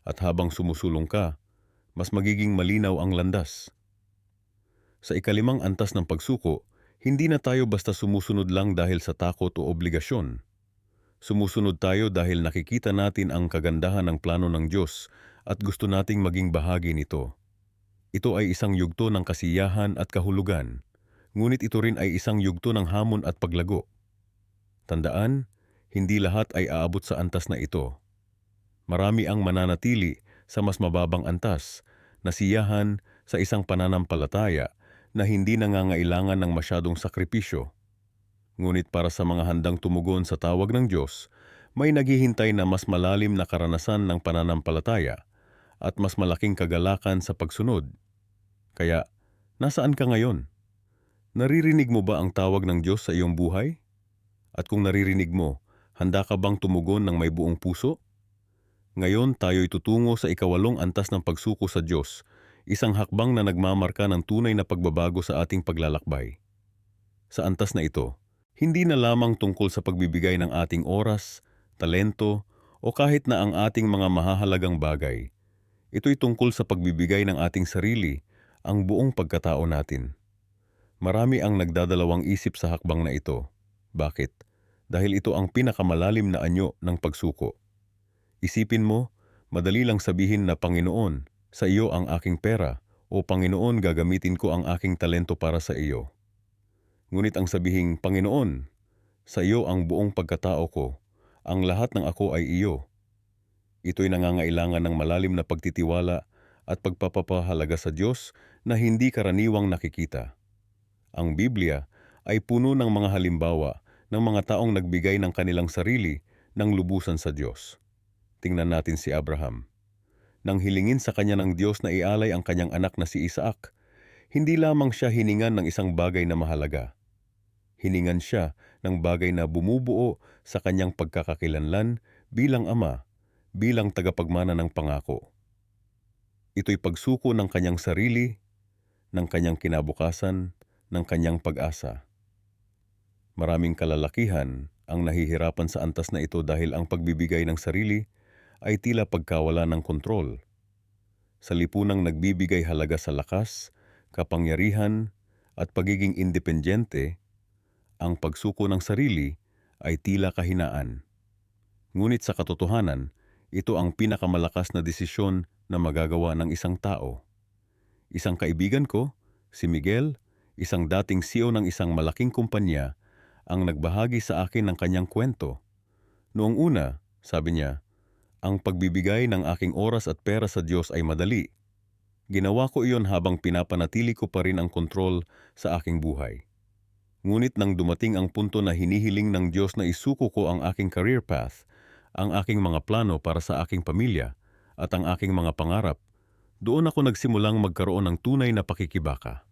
at habang sumusulong ka, mas magiging malinaw ang landas. Sa ikalimang antas ng pagsuko, hindi na tayo basta sumusunod lang dahil sa takot o obligasyon. Sumusunod tayo dahil nakikita natin ang kagandahan ng plano ng Diyos at gusto nating maging bahagi nito. Ito ay isang yugto ng kasiyahan at kahulugan, ngunit ito rin ay isang yugto ng hamon at paglago. Tandaan, hindi lahat ay aabot sa antas na ito. Marami ang mananatili sa mas mababang antas, nasiyahan sa isang pananampalataya na hindi nangangailangan ng masyadong sakripisyo. Ngunit para sa mga handang tumugon sa tawag ng Diyos, may naghihintay na mas malalim na karanasan ng pananampalataya at mas malaking kagalakan sa pagsunod. Kaya, nasaan ka ngayon? Naririnig mo ba ang tawag ng Diyos sa iyong buhay? At kung naririnig mo, handa ka bang tumugon ng may buong puso? Ngayon tayo'y tutungo sa ikawalong antas ng pagsuko sa Diyos, isang hakbang na nagmamarka ng tunay na pagbabago sa ating paglalakbay. Sa antas na ito, hindi na lamang tungkol sa pagbibigay ng ating oras, talento, o kahit na ang ating mga mahahalagang bagay. Ito'y tungkol sa pagbibigay ng ating sarili, ang buong pagkatao natin. Marami ang nagdadalawang isip sa hakbang na ito. Bakit? Dahil ito ang pinakamalalim na anyo ng pagsuko. Isipin mo, madali lang sabihin na Panginoon, sa iyo ang aking pera, o Panginoon, gagamitin ko ang aking talento para sa iyo. Ngunit ang sabihing, Panginoon, sa iyo ang buong pagkatao ko, ang lahat ng ako ay iyo. Ito'y nangangailangan ng malalim na pagtitiwala at pagpapahalaga sa Diyos na hindi karaniwang nakikita. Ang Biblia ay puno ng mga halimbawa ng mga taong nagbigay ng kanilang sarili ng lubusan sa Diyos. Tingnan natin si Abraham. Nang hilingin sa kanya ng Diyos na ialay ang kanyang anak na si Isaac, hindi lamang siya hiningan ng isang bagay na mahalaga. Hiningan siya ng bagay na bumubuo sa kanyang pagkakakilanlan bilang ama, bilang tagapagmana ng pangako. Ito'y pagsuko ng kanyang sarili, ng kanyang kinabukasan, ng kanyang pag-asa. Maraming kalalakihan ang nahihirapan sa antas na ito dahil ang pagbibigay ng sarili ay tila pagkawala ng kontrol. Sa lipunang nagbibigay halaga sa lakas, kapangyarihan, at pagiging independyente, ang pagsuko ng sarili ay tila kahinaan. Ngunit sa katotohanan, ito ang pinakamalakas na desisyon na magagawa ng isang tao. Isang kaibigan ko, si Miguel, isang dating CEO ng isang malaking kumpanya, ang nagbahagi sa akin ng kanyang kwento. Noong una, sabi niya, ang pagbibigay ng aking oras at pera sa Diyos ay madali. Ginawa ko iyon habang pinapanatili ko pa rin ang kontrol sa aking buhay. Ngunit nang dumating ang punto na hinihiling ng Diyos na isuko ko ang aking career path, ang aking mga plano para sa aking pamilya, at ang aking mga pangarap, doon ako nagsimulang magkaroon ng tunay na pakikibaka.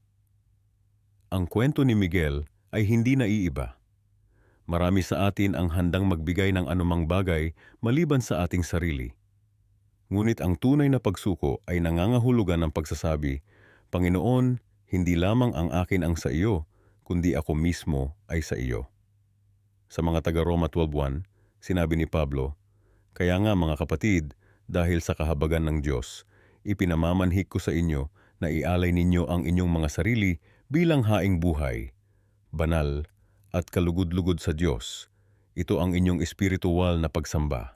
Ang kwento ni Miguel ay hindi naiiba. Marami sa atin ang handang magbigay ng anumang bagay maliban sa ating sarili. Ngunit ang tunay na pagsuko ay nangangahulugan ng pagsasabi, Panginoon, hindi lamang ang akin ang sa iyo, kundi ako mismo ay sa iyo. Sa mga taga-Roma 12:1, sinabi ni Pablo, Kaya nga mga kapatid, dahil sa kahabagan ng Diyos, ipinamamanhik ko sa inyo na ialay ninyo ang inyong mga sarili bilang haing buhay, banal, at kalugod-lugod sa Diyos. Ito ang inyong espiritual na pagsamba.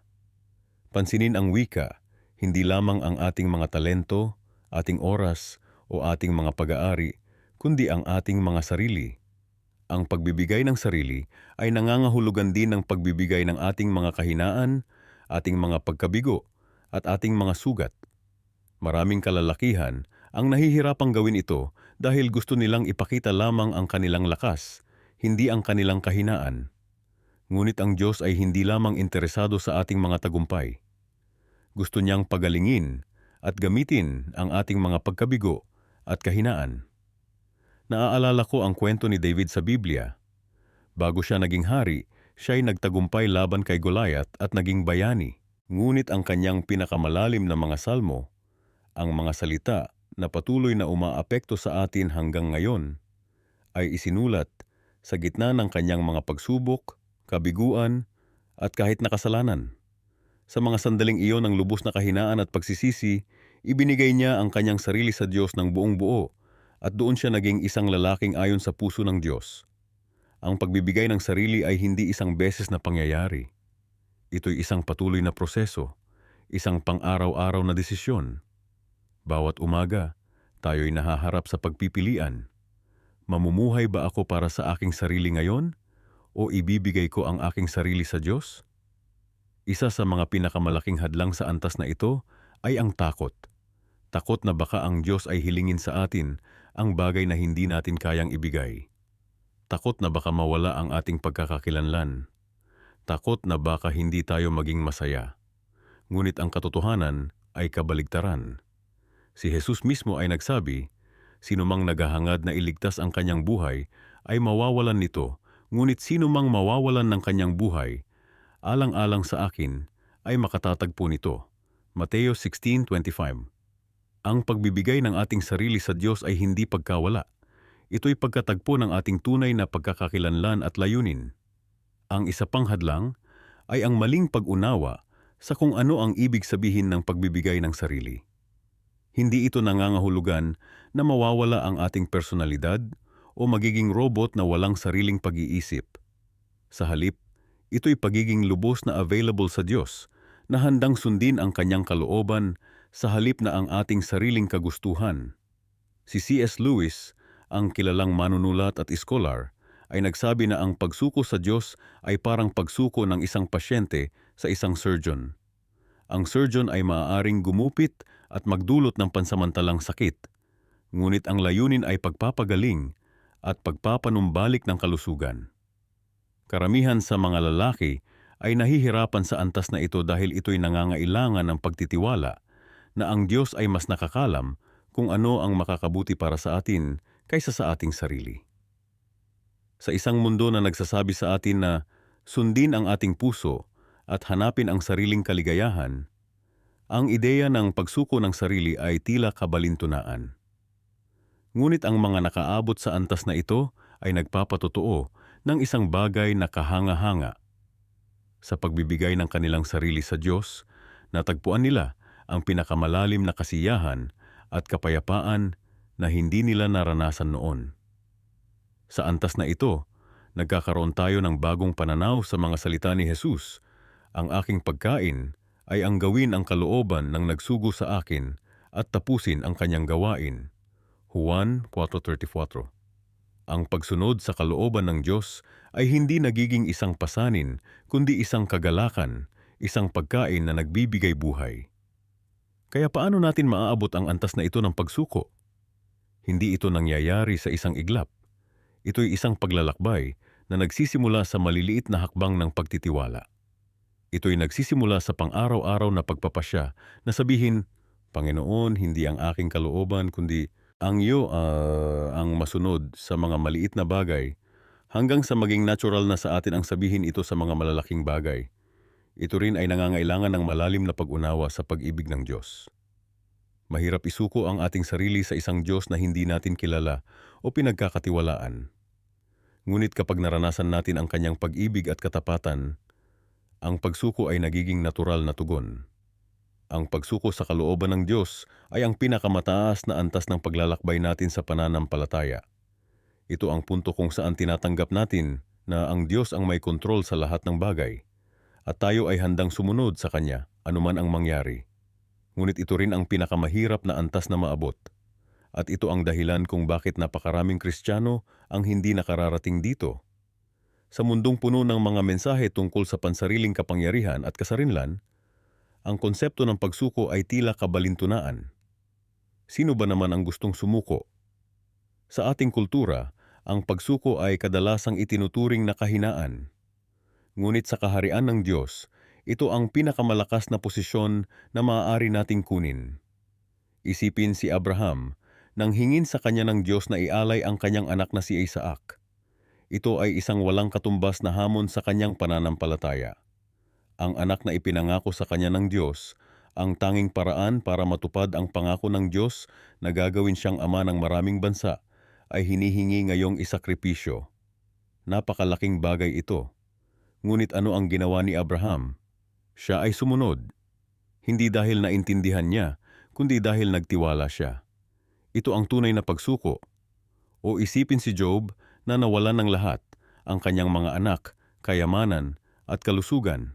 Pansinin ang wika, hindi lamang ang ating mga talento, ating oras, o ating mga pag-aari, kundi ang ating mga sarili. Ang pagbibigay ng sarili ay nangangahulugan din ng pagbibigay ng ating mga kahinaan, ating mga pagkabigo, at ating mga sugat. Maraming kalalakihan ang nahihirapang gawin ito dahil gusto nilang ipakita lamang ang kanilang lakas, hindi ang kanilang kahinaan. Ngunit ang Diyos ay hindi lamang interesado sa ating mga tagumpay. Gusto niyang pagalingin at gamitin ang ating mga pagkabigo at kahinaan. Naaalala ko ang kwento ni David sa Biblia. Bago siya naging hari, siya ay nagtagumpay laban kay Goliath at naging bayani. Ngunit ang kanyang pinakamalalim na mga salmo, ang mga salita na patuloy na umaapekto sa atin hanggang ngayon, ay isinulat sa gitna ng kanyang mga pagsubok, kabiguan, at kahit nakasalanan. Sa mga sandaling iyon ng lubos na kahinaan at pagsisisi, ibinigay niya ang kanyang sarili sa Diyos ng buong buo at doon siya naging isang lalaking ayon sa puso ng Diyos. Ang pagbibigay ng sarili ay hindi isang beses na pangyayari. Ito'y isang patuloy na proseso, isang pang-araw-araw na desisyon. Bawat umaga, tayo'y nahaharap sa pagpipilian. Mamumuhay ba ako para sa aking sarili ngayon o ibibigay ko ang aking sarili sa Diyos? Isa sa mga pinakamalaking hadlang sa antas na ito ay ang takot. Takot na baka ang Diyos ay hilingin sa atin ang bagay na hindi natin kayang ibigay. Takot na baka mawala ang ating pagkakakilanlan. Takot na baka hindi tayo maging masaya. Ngunit ang katotohanan ay kabaligtaran. Si Jesus mismo ay nagsabi, Sinumang naghahangad na iligtas ang kanyang buhay ay mawawalan nito, ngunit sinumang mawawalan ng kanyang buhay, alang-alang sa akin, ay makatatagpo nito. Mateo 16:25. Ang pagbibigay ng ating sarili sa Diyos ay hindi pagkawala. Ito'y pagkatagpo ng ating tunay na pagkakakilanlan at layunin. Ang isa pang hadlang ay ang maling pag-unawa sa kung ano ang ibig sabihin ng pagbibigay ng sarili. Hindi ito nangangahulugan na mawawala ang ating personalidad o magiging robot na walang sariling pag-iisip. Sa halip, ito'y pagiging lubos na available sa Diyos, na handang sundin ang kanyang kalooban sa halip na ang ating sariling kagustuhan. Si C.S. Lewis, ang kilalang manunulat at iskolar, ay nagsabi na ang pagsuko sa Diyos ay parang pagsuko ng isang pasyente sa isang surgeon. Ang surgeon ay maaaring gumupit at magdulot ng pansamantalang sakit, ngunit ang layunin ay pagpapagaling at pagpapanumbalik ng kalusugan. Karamihan sa mga lalaki ay nahihirapan sa antas na ito dahil ito'y nangangailangan ng pagtitiwala na ang Diyos ay mas nakakalam kung ano ang makakabuti para sa atin kaysa sa ating sarili. Sa isang mundo na nagsasabi sa atin na sundin ang ating puso at hanapin ang sariling kaligayahan, ang ideya ng pagsuko ng sarili ay tila kabalintunaan. Ngunit ang mga nakaabot sa antas na ito ay nagpapatotoo ng isang bagay na kahanga-hanga. Sa pagbibigay ng kanilang sarili sa Diyos, natagpuan nila ang pinakamalalim na kasiyahan at kapayapaan na hindi nila naranasan noon. Sa antas na ito, nagkakaroon tayo ng bagong pananaw sa mga salita ni Jesus. Ang aking pagkain ay ang gawin ang kalooban ng nagsugo sa akin at tapusin ang kanyang gawain. Juan 4:34. Ang pagsunod sa kalooban ng Diyos ay hindi nagiging isang pasanin, kundi isang kagalakan, isang pagkain na nagbibigay buhay. Kaya paano natin maaabot ang antas na ito ng pagsuko? Hindi ito nangyayari sa isang iglap. Ito'y isang paglalakbay na nagsisimula sa maliliit na hakbang ng pagtitiwala. Ito'y nagsisimula sa pang-araw-araw na pagpapasya na sabihin, Panginoon, hindi ang aking kalooban kundi ang iyo ang masunod sa mga maliit na bagay Hanggang sa maging natural na sa atin ang sabihin ito sa mga malalaking bagay. Ito rin ay nangangailangan ng malalim na pag-unawa sa pag-ibig ng Diyos. Mahirap isuko ang ating sarili sa isang Diyos na hindi natin kilala o pinagkakatiwalaan. Ngunit kapag naranasan natin ang kanyang pag-ibig at katapatan, ang pagsuko ay nagiging natural na tugon. Ang pagsuko sa kalooban ng Diyos ay ang pinakamataas na antas ng paglalakbay natin sa pananampalataya. Ito ang punto kung saan tinatanggap natin na ang Diyos ang may kontrol sa lahat ng bagay at tayo ay handang sumunod sa Kanya anuman ang mangyari. Ngunit ito rin ang pinakamahirap na antas na maabot. At ito ang dahilan kung bakit napakaraming Kristiyano ang hindi nakararating dito. Sa mundong puno ng mga mensahe tungkol sa pansariling kapangyarihan at kasarinlan, ang konsepto ng pagsuko ay tila kabalintunaan. Sino ba naman ang gustong sumuko? Sa ating kultura, ang pagsuko ay kadalasang itinuturing na kahinaan. Ngunit sa kaharian ng Diyos, ito ang pinakamalakas na posisyon na maaari nating kunin. Isipin si Abraham nang hingin sa kanya ng Diyos na ialay ang kanyang anak na si Isaac. Ito ay isang walang katumbas na hamon sa kanyang pananampalataya. Ang anak na ipinangako sa kanya ng Diyos, ang tanging paraan para matupad ang pangako ng Diyos na gagawin siyang ama ng maraming bansa, ay hinihingi ngayong isakripisyo. Napakalaking bagay ito. Ngunit ano ang ginawa ni Abraham? Siya ay sumunod. Hindi dahil naintindihan niya, kundi dahil nagtiwala siya. Ito ang tunay na pagsuko. O isipin si Job na nawalan ng lahat, ang kanyang mga anak, kayamanan, at kalusugan.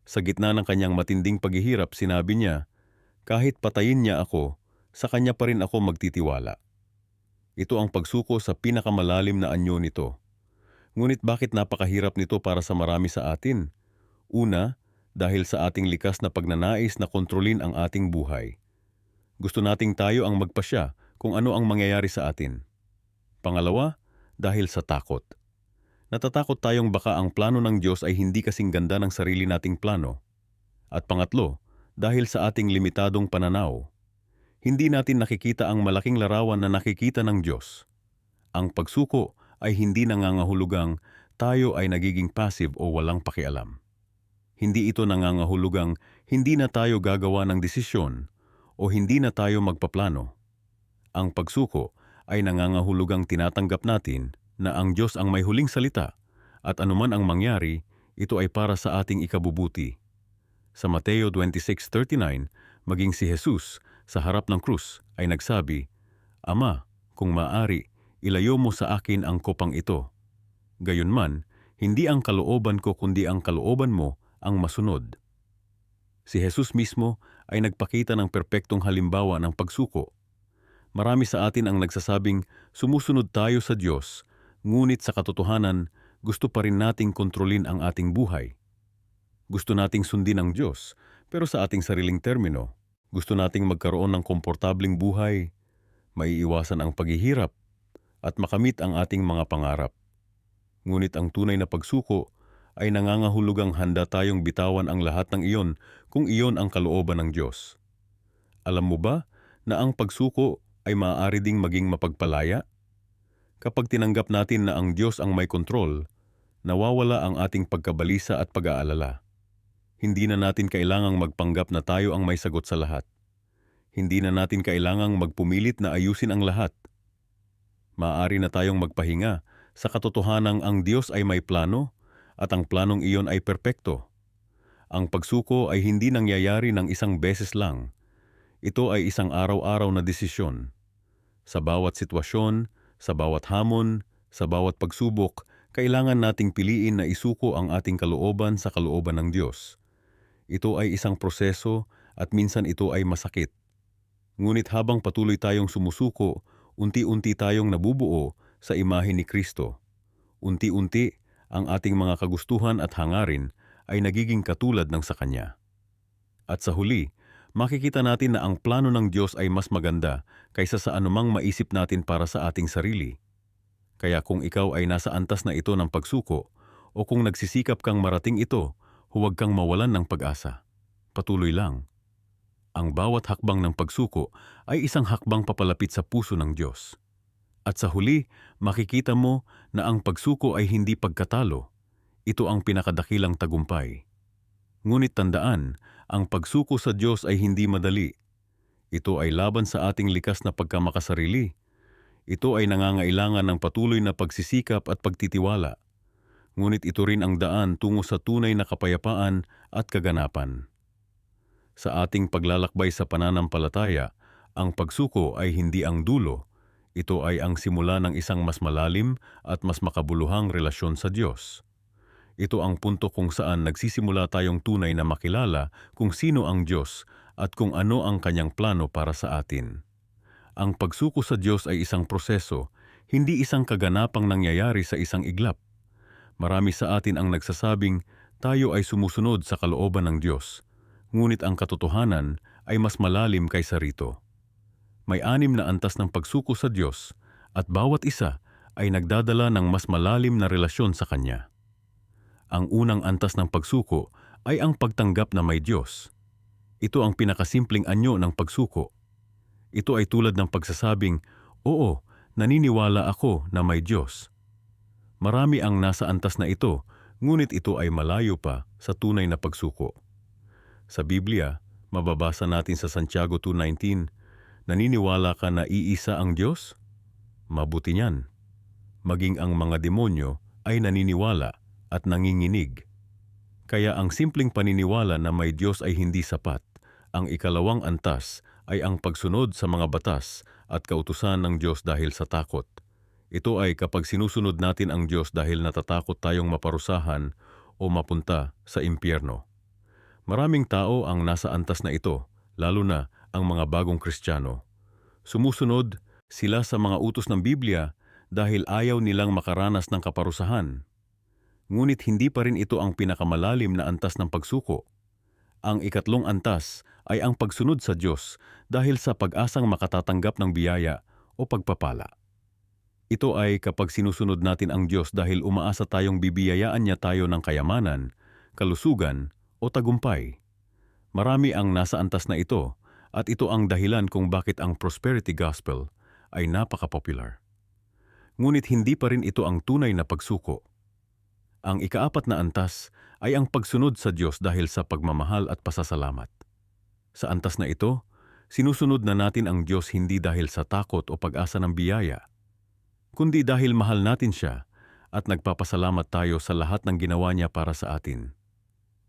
Sa gitna ng kanyang matinding paghihirap, sinabi niya, kahit patayin niya ako, sa kanya pa rin ako magtitiwala. Ito ang pagsuko sa pinakamalalim na anyo nito. Ngunit bakit napakahirap nito para sa marami sa atin? Una, dahil sa ating likas na pagnanais na kontrolin ang ating buhay. Gusto nating tayo ang magpasya kung ano ang mangyayari sa atin. Pangalawa, dahil sa takot. Natatakot tayong baka ang plano ng Diyos ay hindi kasing ganda ng sarili nating plano. At pangatlo, dahil sa ating limitadong pananaw. Hindi natin nakikita ang malaking larawan na nakikita ng Diyos. Ang pagsuko ay hindi nangangahulugang tayo ay nagiging passive o walang pakialam. Hindi ito nangangahulugang hindi na tayo gagawa ng desisyon o hindi na tayo magpaplano. Ang pagsuko ay nangangahulugang tinatanggap natin na ang Diyos ang may huling salita at anuman ang mangyari, ito ay para sa ating ikabubuti. Sa Mateo 26:39, maging si Jesus sa harap ng krus ay nagsabi, Ama, kung maaari, ilayo mo sa akin ang kopang ito. Gayunman, hindi ang kalooban ko kundi ang kalooban mo ang masunod. Si Jesus mismo ay nagpakita ng perpektong halimbawa ng pagsuko. Marami sa atin ang nagsasabing sumusunod tayo sa Diyos, ngunit sa katotohanan, gusto pa rin nating kontrolin ang ating buhay. Gusto nating sundin ang Diyos, pero sa ating sariling termino. Gusto nating magkaroon ng komportabling buhay, maiiwasan ang paghihirap, at makamit ang ating mga pangarap. Ngunit ang tunay na pagsuko ay nangangahulugang handa tayong bitawan ang lahat ng iyon kung iyon ang kalooban ng Diyos. Alam mo ba na ang pagsuko ay maaari ding maging mapagpalaya? Kapag tinanggap natin na ang Diyos ang may kontrol, nawawala ang ating pagkabalisa at pag-aalala. Hindi na natin kailangang magpanggap na tayo ang may sagot sa lahat. Hindi na natin kailangang magpumilit na ayusin ang lahat. Maaari na tayong magpahinga sa katotohanang ang Diyos ay may plano at ang planong iyon ay perpekto. Ang pagsuko ay hindi nangyayari ng isang beses lang. Ito ay isang araw-araw na desisyon. Sa bawat sitwasyon, sa bawat hamon, sa bawat pagsubok, kailangan nating piliin na isuko ang ating kalooban sa kalooban ng Diyos. Ito ay isang proseso at minsan ito ay masakit. Ngunit habang patuloy tayong sumusuko, unti-unti tayong nabubuo sa imahe ni Kristo. Unti-unti, ang ating mga kagustuhan at hangarin ay nagiging katulad ng sa Kanya. At sa huli, makikita natin na ang plano ng Diyos ay mas maganda kaysa sa anumang maisip natin para sa ating sarili. Kaya kung ikaw ay nasa antas na ito ng pagsuko o kung nagsisikap kang marating ito, huwag kang mawalan ng pag-asa. Patuloy lang. Ang bawat hakbang ng pagsuko ay isang hakbang papalapit sa puso ng Diyos. At sa huli, makikita mo na ang pagsuko ay hindi pagkatalo. Ito ang pinakadakilang tagumpay. Ngunit tandaan, ang pagsuko sa Diyos ay hindi madali. Ito ay laban sa ating likas na pagkamakasarili. Ito ay nangangailangan ng patuloy na pagsisikap at pagtitiwala. Ngunit ito rin ang daan tungo sa tunay na kapayapaan at kaganapan. Sa ating paglalakbay sa pananampalataya, ang pagsuko ay hindi ang dulo. Ito ay ang simula ng isang mas malalim at mas makabuluhang relasyon sa Diyos. Ito ang punto kung saan nagsisimula tayong tunay na makilala kung sino ang Diyos at kung ano ang kanyang plano para sa atin. Ang pagsuko sa Diyos ay isang proseso, hindi isang kaganapang nangyayari sa isang iglap. Marami sa atin ang nagsasabing tayo ay sumusunod sa kalooban ng Diyos, ngunit ang katotohanan ay mas malalim kaysa rito. May 6 na antas ng pagsuko sa Diyos at bawat isa ay nagdadala ng mas malalim na relasyon sa Kanya. Ang unang antas ng pagsuko ay ang pagtanggap na may Diyos. Ito ang pinakasimpleng anyo ng pagsuko. Ito ay tulad ng pagsasabing, "Oo, naniniwala ako na may Diyos." Marami ang nasa antas na ito, ngunit ito ay malayo pa sa tunay na pagsuko. Sa Biblia, mababasa natin sa Santiago 2:19, "Naniniwala ka na iisa ang Diyos? Mabuti niyan." Maging ang mga demonyo ay naniniwala at nanginginig. Kaya ang simpleng paniniwala na may Diyos ay hindi sapat. Ang ikalawang antas ay ang pagsunod sa mga batas at kautusan ng Diyos dahil sa takot. Ito ay kapag sinusunod natin ang Diyos dahil natatakot tayong maparusahan o mapunta sa impyerno. Maraming tao ang nasa antas na ito, lalo na ang mga bagong Kristiyano. Sumusunod sila sa mga utos ng Biblia dahil ayaw nilang makaranas ng kaparusahan. Ngunit hindi pa rin ito ang pinakamalalim na antas ng pagsuko. Ang ikatlong antas ay ang pagsunod sa Diyos dahil sa pag-asang makatatanggap ng biyaya o pagpapala. Ito ay kapag sinusunod natin ang Diyos dahil umaasa tayong bibiyayaan niya tayo ng kayamanan, kalusugan o tagumpay. Marami ang nasa antas na ito at ito ang dahilan kung bakit ang prosperity gospel ay napaka-popular. Ngunit hindi pa rin ito ang tunay na pagsuko. Ang ikaapat na antas ay ang pagsunod sa Diyos dahil sa pagmamahal at pasasalamat. Sa antas na ito, sinusunod na natin ang Diyos hindi dahil sa takot o pag-asa ng biyaya, kundi dahil mahal natin siya at nagpapasalamat tayo sa lahat ng ginawa niya para sa atin.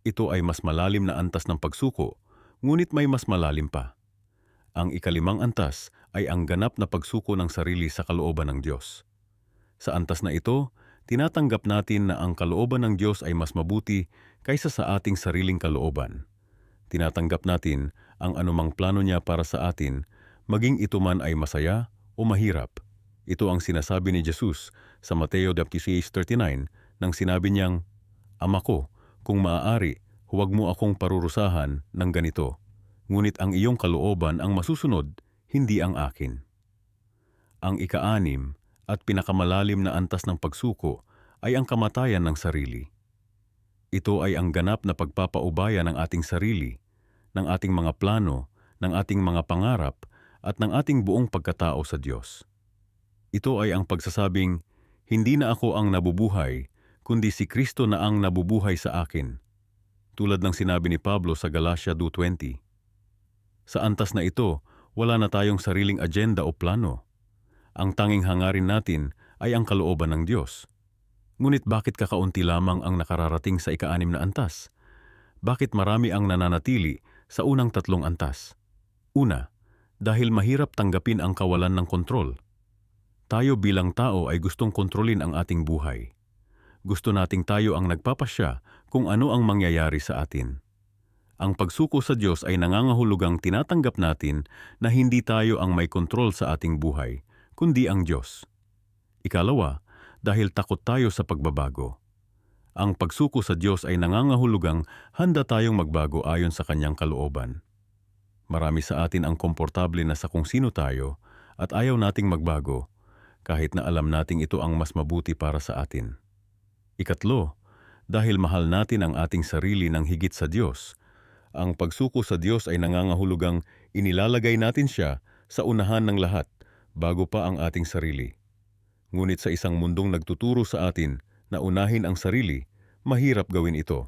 Ito ay mas malalim na antas ng pagsuko, ngunit may mas malalim pa. Ang ikalimang antas ay ang ganap na pagsuko ng sarili sa kalooban ng Diyos. Sa antas na ito, tinatanggap natin na ang kalooban ng Diyos ay mas mabuti kaysa sa ating sariling kalooban. Tinatanggap natin ang anumang plano niya para sa atin, maging ito man ay masaya o mahirap. Ito ang sinasabi ni Jesus sa Mateo 26:39 nang sinabi niyang, "Ama ko, kung maaari, huwag mo akong parurusahan ng ganito, ngunit ang iyong kalooban ang masusunod, hindi ang akin." Ang ika-6 at pinakamalalim na antas ng pagsuko ay ang kamatayan ng sarili. Ito ay ang ganap na pagpapaubaya ng ating sarili, ng ating mga plano, ng ating mga pangarap, at ng ating buong pagkatao sa Diyos. Ito ay ang pagsasabing, "Hindi na ako ang nabubuhay, kundi si Kristo na ang nabubuhay sa akin." Tulad ng sinabi ni Pablo sa Galatia 2:20. Sa antas na ito, wala na tayong sariling agenda o plano. Ang tanging hangarin natin ay ang kalooban ng Diyos. Ngunit bakit kakaunti lamang ang nakararating sa ika-6 na antas? Bakit marami ang nananatili sa unang 3 antas? Una, dahil mahirap tanggapin ang kawalan ng kontrol. Tayo bilang tao ay gustong kontrolin ang ating buhay. Gusto nating tayo ang nagpapasya kung ano ang mangyayari sa atin. Ang pagsuko sa Diyos ay nangangahulugang tinatanggap natin na hindi tayo ang may kontrol sa ating buhay, kundi ang Diyos. Ikalawa, dahil takot tayo sa pagbabago. Ang pagsuko sa Diyos ay nangangahulugang handa tayong magbago ayon sa Kanyang kalooban. Marami sa atin ang komportable na sa kung sino tayo at ayaw nating magbago, kahit na alam nating ito ang mas mabuti para sa atin. Ikatlo, dahil mahal natin ang ating sarili ng higit sa Diyos, ang pagsuko sa Diyos ay nangangahulugang inilalagay natin siya sa unahan ng lahat bago pa ang ating sarili. Ngunit sa isang mundong nagtuturo sa atin na unahin ang sarili, mahirap gawin ito.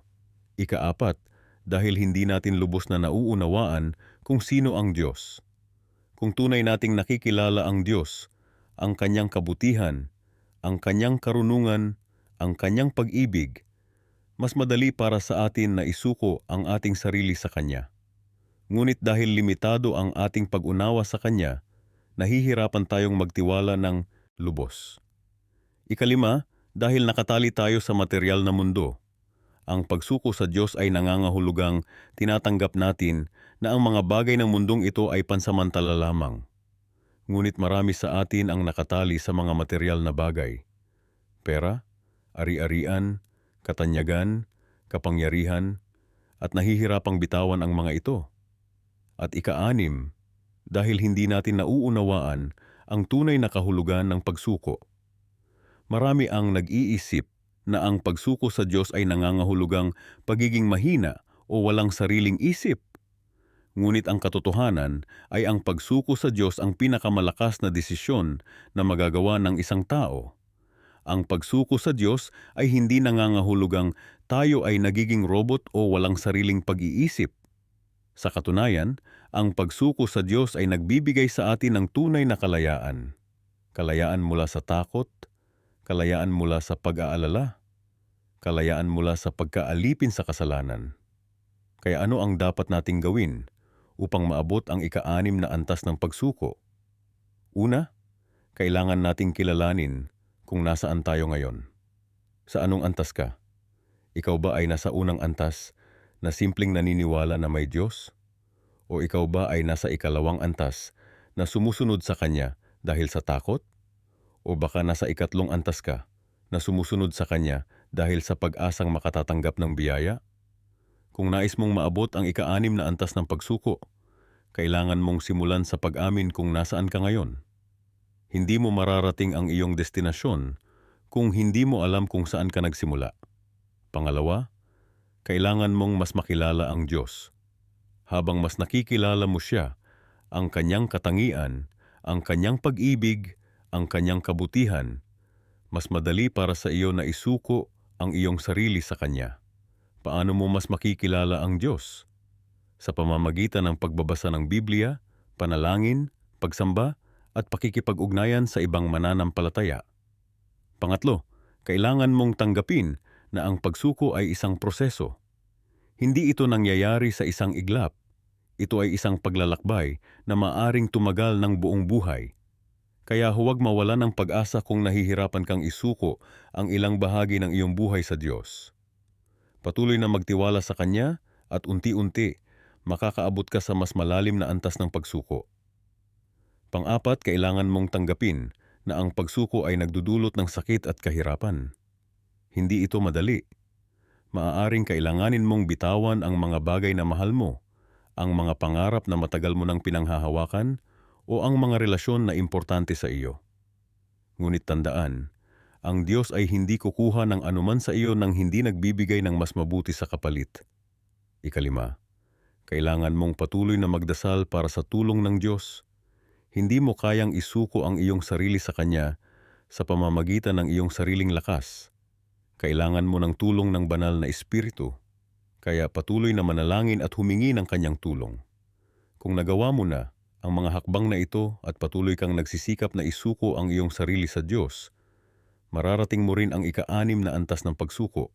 Ikaapat, dahil hindi natin lubos na nauunawaan kung sino ang Diyos. Kung tunay nating nakikilala ang Diyos, ang kanyang kabutihan, ang kanyang karunungan, ang kanyang pag-ibig, mas madali para sa atin na isuko ang ating sarili sa Kanya. Ngunit dahil limitado ang ating pag-unawa sa Kanya, nahihirapan tayong magtiwala ng lubos. Ikalima, dahil nakatali tayo sa material na mundo, ang pagsuko sa Diyos ay nangangahulugang tinatanggap natin na ang mga bagay ng mundong ito ay pansamantala lamang. Ngunit marami sa atin ang nakatali sa mga material na bagay. Pera, ari-arian, katanyagan, kapangyarihan, at nahihirapang bitawan ang mga ito. At ika-6, dahil hindi natin nauunawaan ang tunay na kahulugan ng pagsuko. Marami ang nag-iisip na ang pagsuko sa Diyos ay nangangahulugang pagiging mahina o walang sariling isip. Ngunit ang katotohanan ay ang pagsuko sa Diyos ang pinakamalakas na desisyon na magagawa ng isang tao. Ang pagsuko sa Diyos ay hindi nangangahulugang tayo ay nagiging robot o walang sariling pag-iisip. Sa katunayan, ang pagsuko sa Diyos ay nagbibigay sa atin ng tunay na kalayaan. Kalayaan mula sa takot, kalayaan mula sa pag-aalala, kalayaan mula sa pagkaalipin sa kasalanan. Kaya ano ang dapat nating gawin upang maabot ang ika-6 na antas ng pagsuko? Una, kailangan nating kilalanin kung nasaan tayo ngayon. Sa anong antas ka? Ikaw ba ay nasa unang antas na simpleng naniniwala na may Diyos? O ikaw ba ay nasa ikalawang antas na sumusunod sa Kanya dahil sa takot? O baka nasa ikatlong antas ka na sumusunod sa Kanya dahil sa pag-asang makatatanggap ng biyaya? Kung nais mong maabot ang ika-6 na antas ng pagsuko, kailangan mong simulan sa pag-amin kung nasaan ka ngayon. Hindi mo mararating ang iyong destinasyon kung hindi mo alam kung saan ka nagsimula. Pangalawa, kailangan mong mas makilala ang Diyos. Habang mas nakikilala mo siya, ang kanyang katangian, ang kanyang pag-ibig, ang kanyang kabutihan, mas madali para sa iyo na isuko ang iyong sarili sa Kanya. Paano mo mas makikilala ang Diyos? Sa pamamagitan ng pagbabasa ng Biblia, panalangin, pagsamba, at pakikipag-ugnayan sa ibang mananampalataya. Pangatlo, kailangan mong tanggapin na ang pagsuko ay isang proseso. Hindi ito nangyayari sa isang iglap. Ito ay isang paglalakbay na maaring tumagal ng buong buhay. Kaya huwag mawala ng pag-asa kung nahihirapan kang isuko ang ilang bahagi ng iyong buhay sa Diyos. Patuloy na magtiwala sa Kanya at unti-unti makakaabot ka sa mas malalim na antas ng pagsuko. Pang-apat, kailangan mong tanggapin na ang pagsuko ay nagdudulot ng sakit at kahirapan. Hindi ito madali. Maaaring kailanganin mong bitawan ang mga bagay na mahal mo, ang mga pangarap na matagal mo nang pinanghahawakan, o ang mga relasyon na importante sa iyo. Ngunit tandaan, ang Diyos ay hindi kukuha ng anuman sa iyo nang hindi nagbibigay ng mas mabuti sa kapalit. Ikalima, kailangan mong patuloy na magdasal para sa tulong ng Diyos. Hindi mo kayang isuko ang iyong sarili sa Kanya sa pamamagitan ng iyong sariling lakas. Kailangan mo ng tulong ng banal na Espiritu, kaya patuloy na manalangin at humingi ng Kanyang tulong. Kung nagawa mo na ang mga hakbang na ito at patuloy kang nagsisikap na isuko ang iyong sarili sa Diyos, mararating mo rin ang ika-6 na antas ng pagsuko.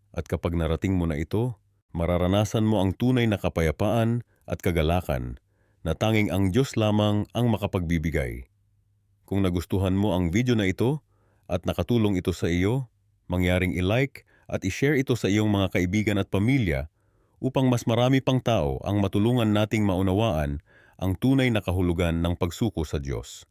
At kapag narating mo na ito, mararanasan mo ang tunay na kapayapaan at kagalakan na tanging ang Diyos lamang ang makapagbibigay. Kung nagustuhan mo ang video na ito at nakatulong ito sa iyo, mangyaring i-like at i-share ito sa iyong mga kaibigan at pamilya upang mas marami pang tao ang matulungan nating maunawaan ang tunay na kahulugan ng pagsuko sa Diyos.